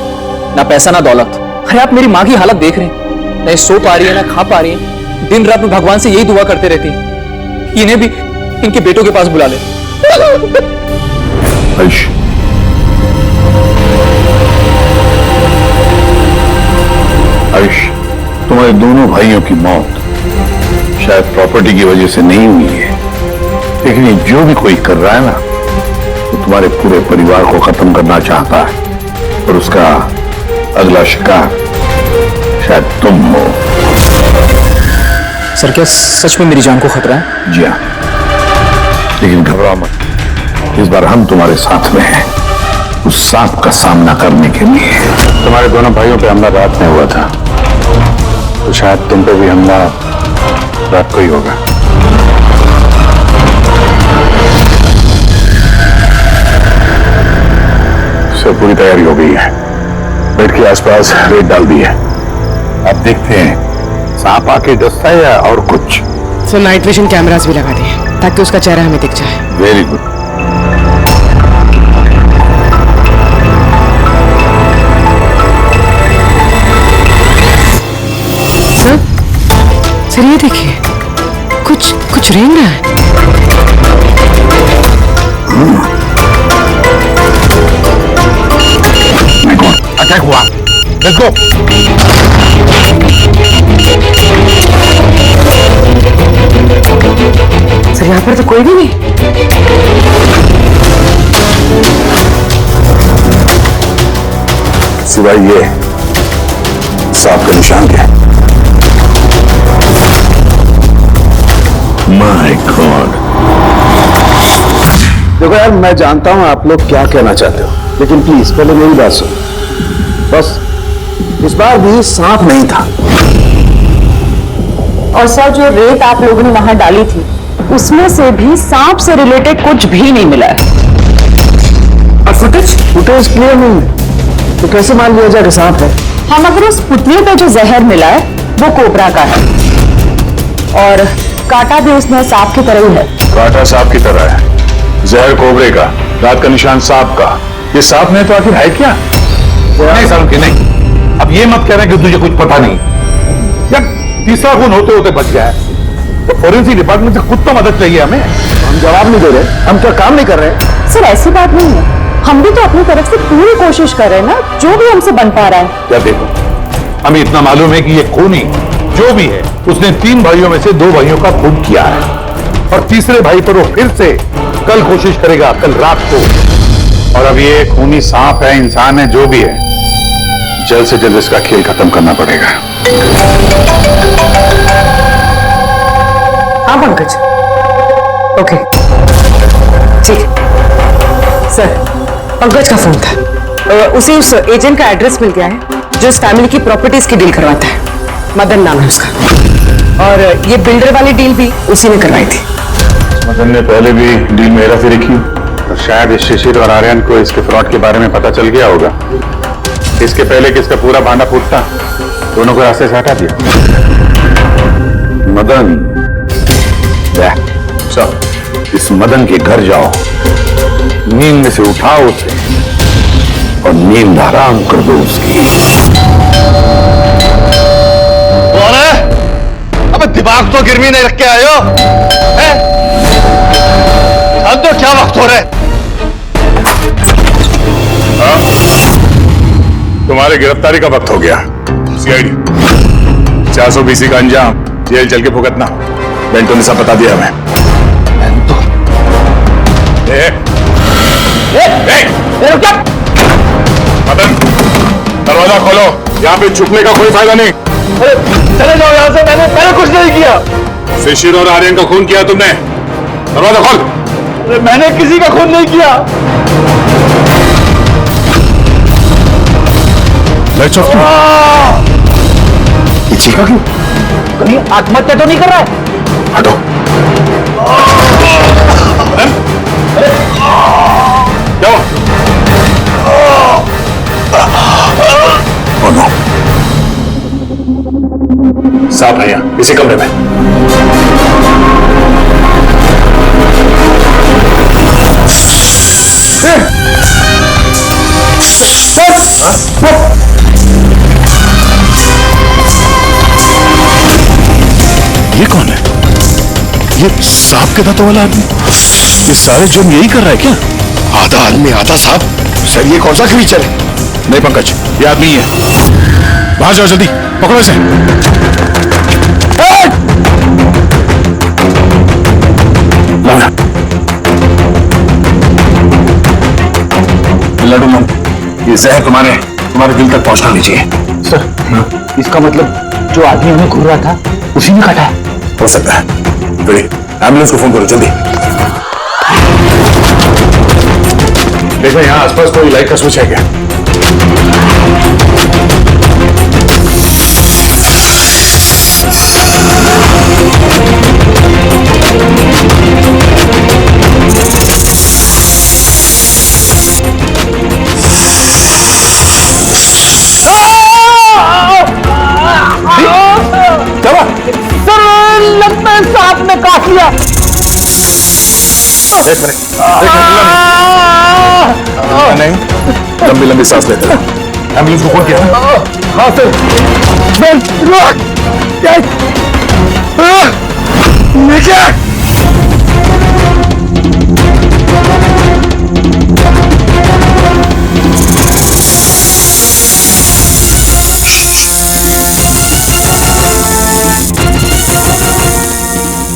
ना पैसा ना दौलत। अरे आप मेरी माँ की हालत देख रहे हैं, ना सो पा रही है ना खा पा रही है, दिन रात में भगवान से यही दुआ करते रहती है इन्हें भी इनके बेटों के पास बुला ले। आयुष, आयुष, तुम्हारे दोनों भाइयों की मौत शायद प्रॉपर्टी की वजह से नहीं हुई है, लेकिन ये जो भी कोई कर रहा है ना, वो तुम्हारे पूरे परिवार को खत्म करना चाहता है और उसका अगला शिकार शायद तुम हो। सर, क्या सच में मेरी जान को खतरा है? जी हाँ, लेकिन घबराओ मत, इस बार हम तुम्हारे साथ में हैं उस सांप का सामना करने के लिए। तुम्हारे दोनों भाइयों पे हमला रात में हुआ था, तो शायद तुम पे भी हमला रात को ही होगा। सब पूरी तैयारी हो गई है, बेड के आसपास रेत डाल दी है। अब देखते हैं सांप आके डसता है या और कुछ। सो नाइट विजन कैमरास भी लगा दिए ताकि उसका चेहरा हमें दिख जाए। Very good. सर ये देखिए, कुछ रेंग रहा है। अटैक हुआ, लेट्स गो। सर यहाँ पर तो कोई भी नहीं। सिवाय ये सांप के निशान के। माय गॉड, देखो यार, मैं जानता हूं आप लोग क्या कहना चाहते हो, लेकिन प्लीज पहले मेरी बात सुनो। बस इस बार भी सांप नहीं था। और सर, जो रेत आप लोगों ने वहां डाली थी उसमें से भी सांप से रिलेटेड कुछ भी नहीं मिला है। और फुटेज क्लियर नहीं है, तो कैसे मान लिया जाए कि सांप है? हम अगर उस पुतले पे जो जहर मिला है वो कोबरा का है, और कांटा भी उसमें सांप की तरह ही है। कांटा सांप की तरह है, जहर कोबरे का, दांत का निशान सांप का। ये सांप नहीं तो आखिर है क्या? नहीं साहब, नहीं। अब ये मत कह रहे कि तुझे कुछ पता नहीं। यार तीसरा खून होते होते बच गया है, तो फॉरेंसिक डिपार्टमेंट से खुद तो मदद चाहिए हमें। हम जवाब नहीं दे रहे, हम क्या काम नहीं कर रहे? सर ऐसी बात नहीं है, हम भी तो अपनी तरफ से पूरी कोशिश कर रहे हैं ना, जो भी हमसे बन पा रहा है। क्या देखो, हमें इतना मालूम है कि ये खूनी जो भी है उसने 3 भाइयों में से 2 भाइयों का खून किया है, और तीसरे भाई पर वो फिर से कल कोशिश करेगा, कल रात को। और अब ये खूनी सांप है, इंसान है, जो भी है, जल्द से जल्द इसका खेल खत्म करना पड़ेगा। हाँ पंकज, ओके ठीक। सर, पंकज का फोन था, उसे उस एजेंट का एड्रेस मिल गया है जो इस फैमिली की प्रॉपर्टीज की डील करवाता है। मदन नाम है उसका, और ये बिल्डर वाली डील भी उसी ने करवाई थी। मदन ने पहले भी डील में हेराफेरी की, और शायद इस शिशिर और आर्यन को इसके फ्रॉड के बारे में पता चल गया होगा। इसके पहले कि इसका पूरा भांडा फूटता, दोनों को रास्ते से हटा दिया। मदन, सब इस मदन के घर जाओ, नींद में से उठाओ उसे और नींद हराम कर दो उसकी। कौन है? अबे दिमाग तो गिरवी नहीं रख के आए हो? अब तो क्या वक्त हो रहा है? तुम्हारी गिरफ्तारी का वक्त हो गया। सीआईडी 420 का अंजाम जेल चल के भुगतना। बेंटो ने सब बता दिया हमें। मदन, दरवाजा खोलो, यहाँ पे छुपने का कोई फायदा नहीं। चले जाओ यहाँ से, मैंने कुछ नहीं किया। शिशिर और आर्यन का खून किया तुमने, दरवाजा खोल। मैंने किसी का खून नहीं किया। ये चीखा क्यों? कहीं आत्महत्या तो नहीं कर रहा है? हटो। क्या हुआ? सांप है यहाँ, इसी कमरे में। ये कौन है? ये सांप के दांतों वाला आदमी? ये सारे जुर्म यही कर रहा है क्या? आधा आदमी आधा सांप। सर ये कौन सा क्रीचर है? नहीं पंकज, ये आदमी ही है। बाहर जाओ जल्दी, पकड़ो इसे। लड्डू मम, ये जहर तुम्हारे दिल तक पहुंचना नहीं चाहिए। सर, इसका मतलब जो आदमी हमें घूर रहा था उसी ने काटा है? हो सकता है। एम्बुलेंस को फोन करो जल्दी। देखो यहाँ आसपास कोई लाइट का स्विच है क्या? लगता है सांप ने काट लिया। एक मिनट, नहीं, लंबी लंबी सांस लेते रहो। एम्बुलेंस को फोन किया? हाँ सर।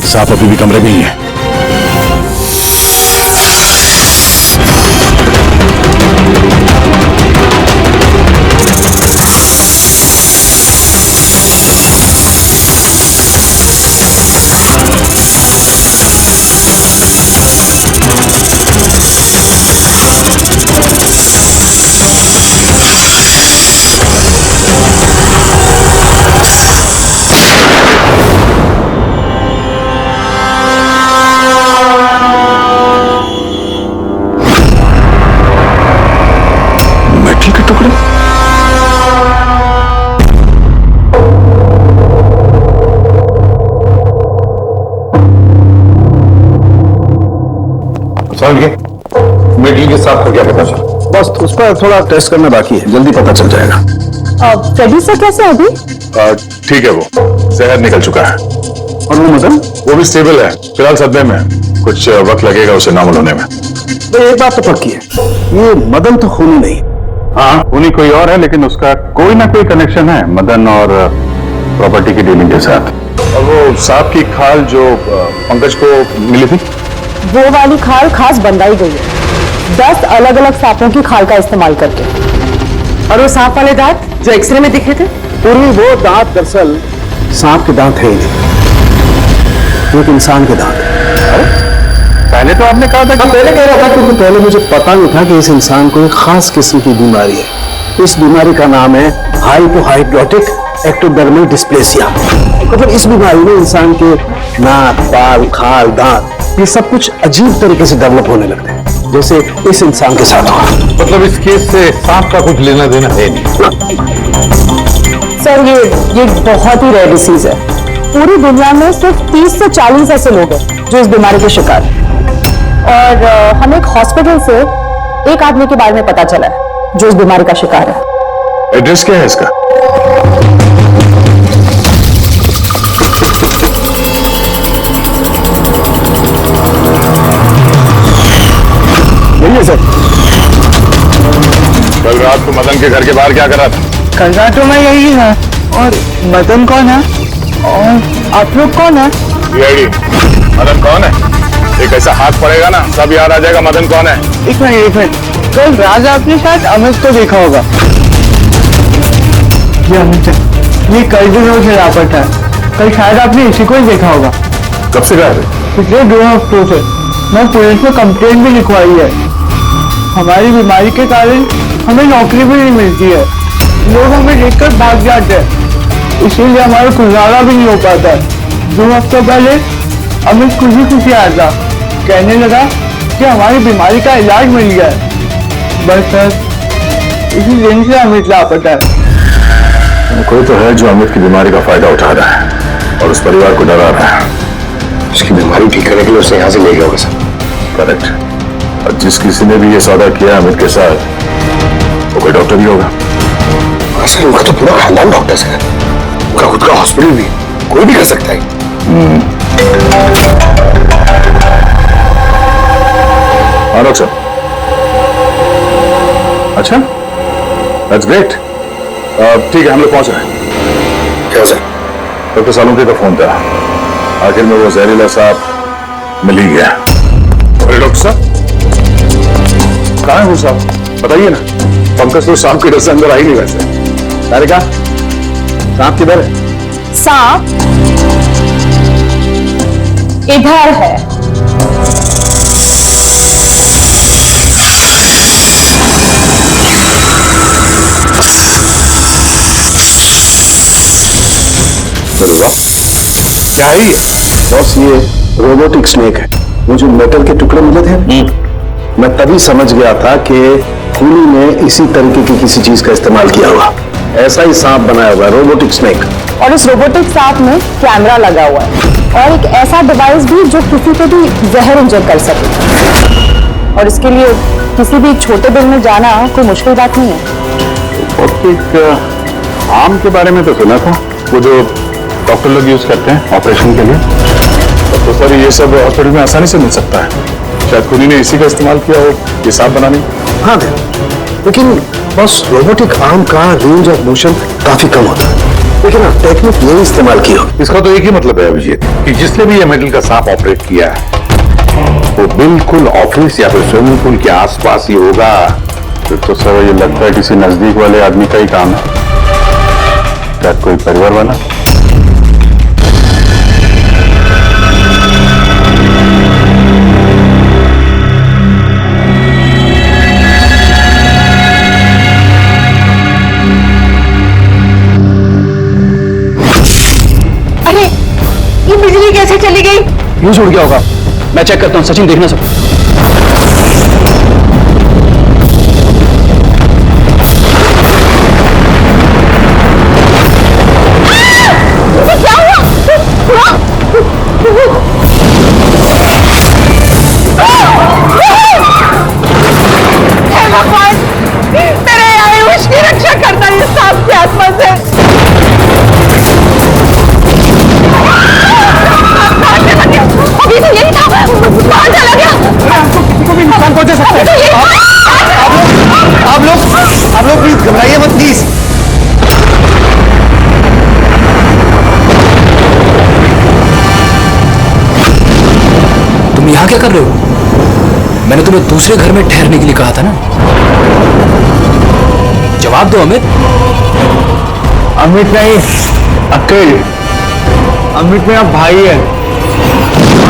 सांप अभी भी कमरे में ही है। समझ गए? मेडल के साथ को क्या पता चला? बस उस पर थोड़ा टेस्ट करना बाकी है, जल्दी पता चल जाएगा। फ्रेडी सर कैसे हैं अभी? ठीक है, वो जहर निकल चुका है। और वो मदन? वो भी स्टेबल है, फिलहाल सदमे में है। कुछ वक्त लगेगा उसे नॉर्मल होने में। तो एक बात तो पक्की है, ये मदन तो खूनी नहीं। हाँ, खूनी कोई और है, लेकिन उसका कोई ना कोई कनेक्शन है मदन और प्रॉपर्टी की डीलिंग के साथ। और वो सांप की खाल जो पंकज को मिली थी, वो वाली खाल खास बनाई गई है 10 अलग अलग सांपों की खाल का इस्तेमाल करके। और वो सांप वाले दांत जो एक्सरे में दिखे थे? पूरी वो दांत दरअसल सांप के दांत है ही नहीं, एक इंसान के दांत है। पहले तो आपने कहा था कि पहले कह रहा था, क्योंकि पहले मुझे पता नहीं था कि इस इंसान को एक खास किस्म की बीमारी है। इस बीमारी का नाम है हाइपोहाइड्रोटिक एक्टोडर्मल डिस्प्लेसिया। मतलब इस बीमारी में इंसान के नाक, बाल, खाल, दांत ये सब कुछ अजीब तरीके से डेवलप होने लगते हैं, जैसे इस इंसान के साथ हुआ। मतलब इस केस से सांप का कुछ लेना देना है नहीं। सर ये बहुत ही रेयर डिसीज है। पूरी दुनिया में सिर्फ 30 से 40 ऐसे लोग हैं जो इस बीमारी के शिकार हैं। और हमें एक हॉस्पिटल से एक आदमी के बारे में पता चला है जो इस बीमारी का शिकार है। एड्रेस क्या है इसका? यही है सर। कल रात को मदन के घर के बाहर क्या कर रहा था? कल रात तो मैं यही है। और मदन कौन है? और आप लोग कौन है? मदन कौन है? एक ऐसा हाथ पड़ेगा ना, सब याद आ जाएगा मदन कौन है। एक मिनट। कल रात आपने शायद अमित को देखा होगा। ये अमित है, ये कई दिनों से लापता है। कल शायद आपने इसी को ही देखा होगा। कब से गायब है? पिछले 2 हफ्तों से। मैं पुलिस में कंप्लेंट भी लिखवाई है। हमारी बीमारी के कारण हमें नौकरी भी नहीं मिलती है, लोग हमें देखकर भाग जाते हैं, इसीलिए हमारा गुजारा भी नहीं हो पाता है। 2 हफ्तों पहले अमित खुशी आया था, कहने लगा कि हमारी बीमारी का इलाज मिल गया है। बस सर इसी दिन से अमित लापता है। कोई तो है जो अमित की बीमारी का फायदा उठा रहा है और उस परिवार को डरा रहा है। उसकी बीमारी ठीक करने के लिए उसने यहाँ से ले गया होगा सर। करेक्ट। और जिस किसी ने भी ये सौदा किया अमित के साथ, वो कोई डॉक्टर भी होगा। सर उनका तो पूरा खानदान डॉक्टर है, उनका खुद का हॉस्पिटल भी, कोई भी कर सकता है। आरोप सर। अच्छा, दैट्स ग्रेट। ठीक है, हम लोग पहुंच रहे हैं। क्या सर? डॉक्टर सालुंके का फोन था, आखिर में वो जहरीला सांप मिल ही गया। अरे डॉक्टर साहब, कहाँ है वो सांप? बताइए ना। पंकज तो सांप के डर से अंदर आई नहीं वैसे। तारिका, सांप किधर है? सांप इधर है। क्या है ये? बॉस ये रोबोटिक स्नेक है। वो जो मेटल के टुकड़े मिले थे, मैं तभी समझ गया था कि खूनी ने इसी तरीके की किसी चीज का इस्तेमाल किया होगा। ऐसा ही सांप बनाया हुआ है, रोबोटिक स्नेक। और इस रोबोटिक सांप में कैमरा लगा हुआ है और एक ऐसा डिवाइस भी जो किसी को भी जहर इंजेक्ट कर सके। और इसके लिए किसी भी छोटे बिल में जाना कोई मुश्किल बात नहीं है। रोबोटिक आर्म के बारे में तो सुना था, वो जो डॉक्टर लोग यूज करते हैं ऑपरेशन के लिए। तो सर ये सब हॉस्पिटल में आसानी से मिल सकता है। शायद खूनी ने इसी का इस्तेमाल किया हो ये सांप बनाने। हाँ लेकिन बस रोबोटिक आर्म का रेंज ऑफ मोशन काफी कम होता है, लेकिन हाँ टेक्निक यही इस्तेमाल की हो। इसका तो एक ही मतलब है अभिजीत कि जिसने भी ये मेटल का सांप ऑपरेट किया है वो बिल्कुल ऑफिस या फिर स्विमिंग पूल के आसपास ही होगा। फिर तो सर ये लगता है किसी नजदीक वाले आदमी का ही काम है। क्या कोई परिवार वाला? अरे ये बिजली कैसे चली गई? फ्यूज उड़ गया होगा। मैं चेक करता हूँ, सचिन देखना सब। क्या हुआ? बचा सकते हैं। आप लोग प्लीज घबराइए मत प्लीज। तुम यहाँ क्या कर रहे हो? मैंने तुम्हें दूसरे घर में ठहरने के लिए कहा था ना। जवाब दो अमित। अमित नहीं, अकेल। अमित मेरा भाई है,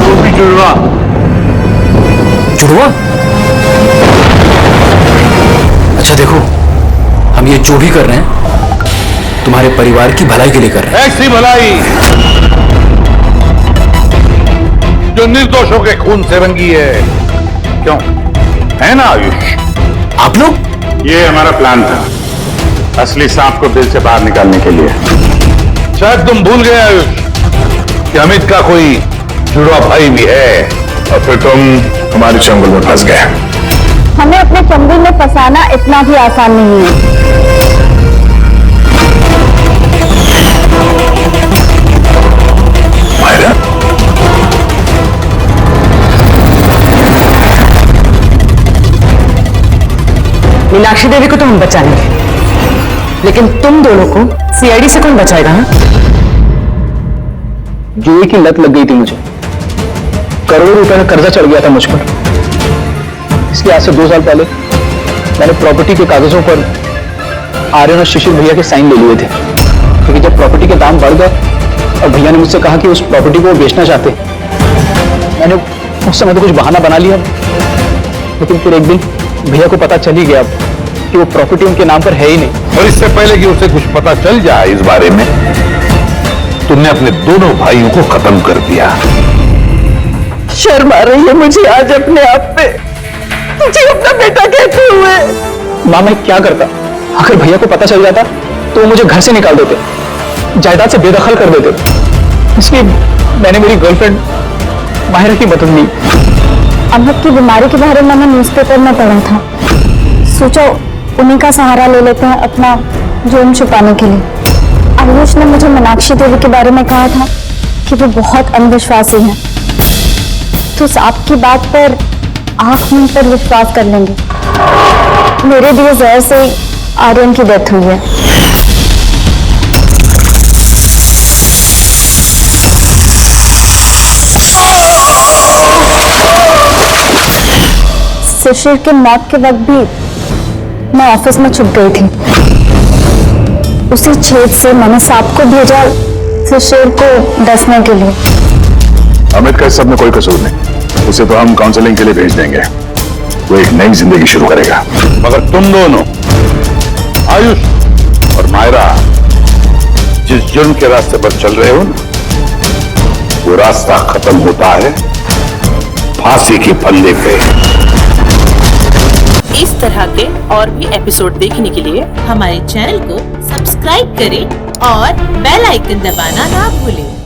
वो भी जुड़वा। जुड़वा? अच्छा देखो, हम ये जो भी कर रहे हैं तुम्हारे परिवार की भलाई के लिए कर रहे हैं। ऐसी भलाई जो निर्दोषों के खून से रंगी है, क्यों है ना आयुष? आप लोग? ये हमारा प्लान था, असली सांप को दिल से बाहर निकालने के लिए। शायद तुम भूल गए आयुष कि अमित का कोई जुड़वा भाई भी है, और फिर तुम हमारे चंगुल में फंस गए। हमें अपने चंगुल में फंसाना इतना भी आसान नहीं है। मायरा, मीनाक्षी देवी को तो हम बचा लेंगे, लेकिन तुम दोनों को सीआईडी से कौन बचाएगा? जुए की लत लग गई थी मुझे, करोड़ों रुपए का कर्जा चढ़ गया था मुझ पर। इसलिए आज से 2 साल पहले मैंने प्रॉपर्टी के कागजों पर आर्यन और शिशिर भैया के साइन ले लिए थे, क्योंकि जब प्रॉपर्टी के दाम बढ़ गए और भैया ने मुझसे कहा कि उस प्रॉपर्टी को वो बेचना चाहते, मैंने उस समय तो कुछ बहाना बना लिया, लेकिन फिर एक दिन भैया को पता चल ही गया कि वो प्रॉपर्टी उनके नाम पर है ही नहीं। और इससे पहले कि उसे कुछ पता चल जाए इस बारे में, तुमने अपने दोनों भाइयों को खत्म कर दिया। शर्म आ रही है मुझे आज अपने आप पे, मुझे अपना बेटा कहते हुए। माँ मैं क्या करता? अगर भैया को पता चल जाता तो वो मुझे घर से निकाल देते, जायदाद से बेदखल कर देते। इसलिए मैंने मेरी गर्लफ्रेंड माहिरा की मदद ली। अमित की बीमारी के बारे में मैंने न्यूज़पेपर में पढ़ा था, सोचो उन्हीं का सहारा ले लेते हैं अपना जुर्म छुपाने के लिए। आयुष ने मुझे मीनाक्षी देवी के बारे में कहा था कि वो बहुत अंधविश्वासी हैं, तो सांप की बात पर आंख मूंद पर विश्वास कर लेंगे। मेरे दिए जहर से आर्यन की डेथ हुई है। शिशिर के मौत के वक्त भी मैं ऑफिस में छुप गई थी। उसी छेद से मैंने सांप को भेजा शिशिर को डसने के लिए। अमित का इस सब में कोई कसूर नहीं, उसे तो हम काउंसलिंग के लिए भेज देंगे, वो एक नई जिंदगी शुरू करेगा। मगर तुम दोनों आयुष और मायरा जिस जुर्म के रास्ते पर चल रहे हो ना, वो रास्ता खत्म होता है फांसी के फंदे पे। इस तरह के और भी एपिसोड देखने के लिए हमारे चैनल को सब्सक्राइब करें और बेल आइकन दबाना ना भूलें।